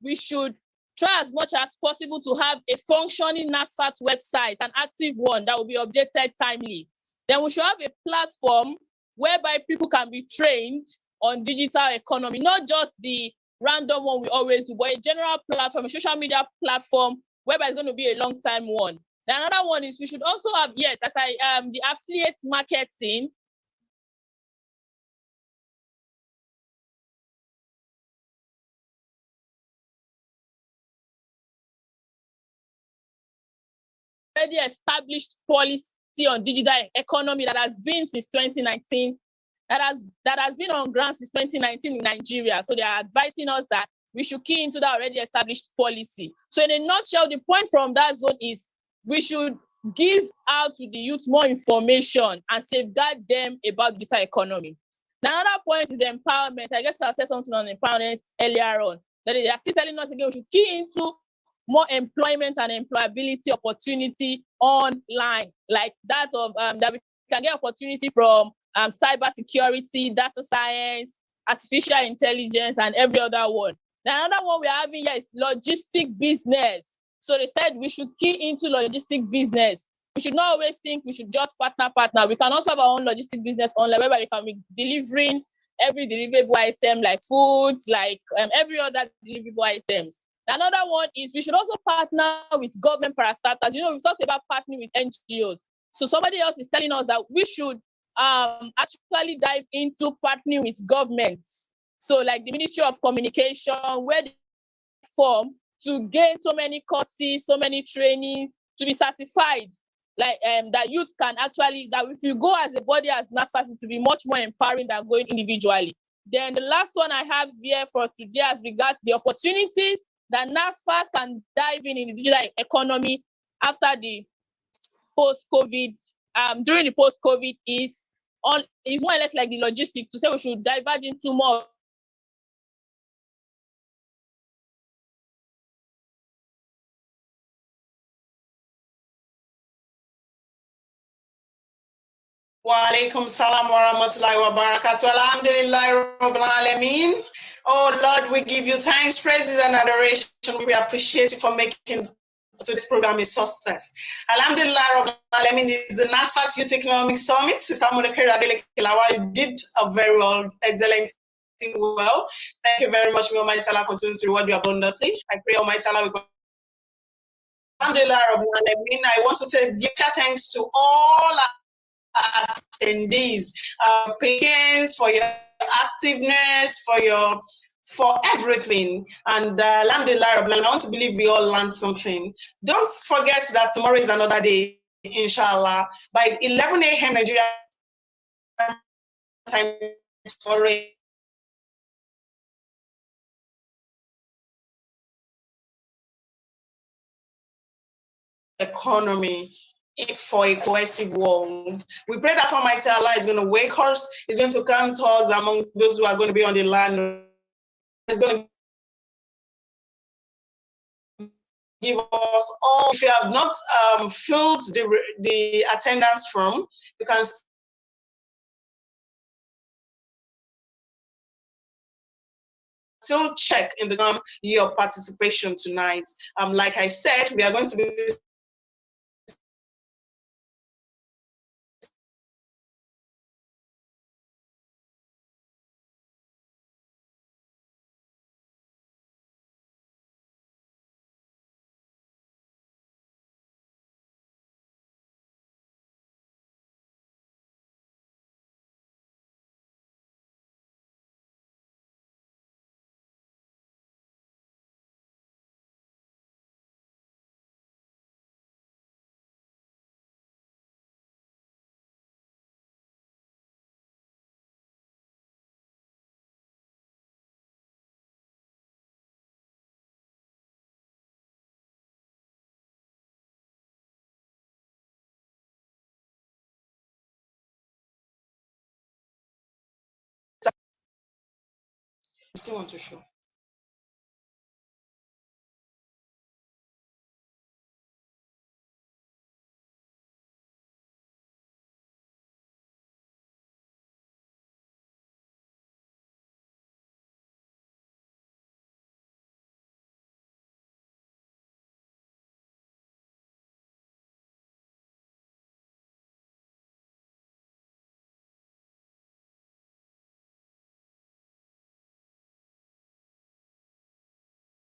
we should try as much as possible to have a functioning Nasfat website, an active one that will be updated timely. Then we should have a platform whereby people can be trained on digital economy, not just the random one we always do, but a general platform, a social media platform, whereby it's going to be a long time one. The another one is we should also have, yes, as the affiliate marketing. Already established policy on digital economy that has been since 2019, that has been on ground since 2019 in Nigeria. So they are advising us that we should key into that already established policy. So in a nutshell, the point from that zone is we should give out to the youth more information and safeguard them about digital economy. Now, another point is empowerment. I guess I said something on empowerment earlier on. That they are still telling us again we should key into more employment and employability opportunity online, like that of that we can get opportunity from cyber security, data science, artificial intelligence, and every other one. The another one we're having here is logistic business. So they said we should key into logistic business. We should not always think we should just partner. We can also have our own logistic business online, whereby we can be delivering every deliverable item like foods, like every other deliverable items. Another one is we should also partner with government parastatals. You know, we've talked about partnering with NGOs. So somebody else is telling us that we should actually dive into partnering with governments. So like the Ministry of Communication, where they form to gain so many courses, so many trainings, to be certified, like that youth can actually, that if you go as a body as NASFAT, it will be much more empowering than going individually. Then the last one I have here for today as regards the opportunities that NASFAT can dive in the digital economy after the post-COVID, during the post-COVID is more or less like the logistics, to say we should diverge into more Wa alaikum salam wa rahmatullahi wa barakatuh. Alhamdulillah rabbil alameen. Oh Lord, we give you thanks, praises, and adoration. We appreciate you for making today's program a success. Alhamdulillah rabbil alameen is the Nasfat Youth Economic Summit. Sister Modekere Adelekilawa, you did a very well, excellent well. Thank you very much. May Almighty Allah continue to reward you abundantly. I pray Almighty Allah will. Alhamdulillah rabbil alameen. I want to say give thanks to all attendees, parents, for your activeness, for everything. And Alhamdulillah, I want to believe we all learned something. Don't forget that tomorrow is another day, inshallah. By 11 a.m. Nigeria time tomorrow, economy for a cohesive world. We pray that Almighty Allah is going to wake us, is going to count us among those who are going to be on the land. It's going to give us all. If you have not filled the attendance form, you can still check in the your participation tonight. Like I said, we are going to be You still want to show?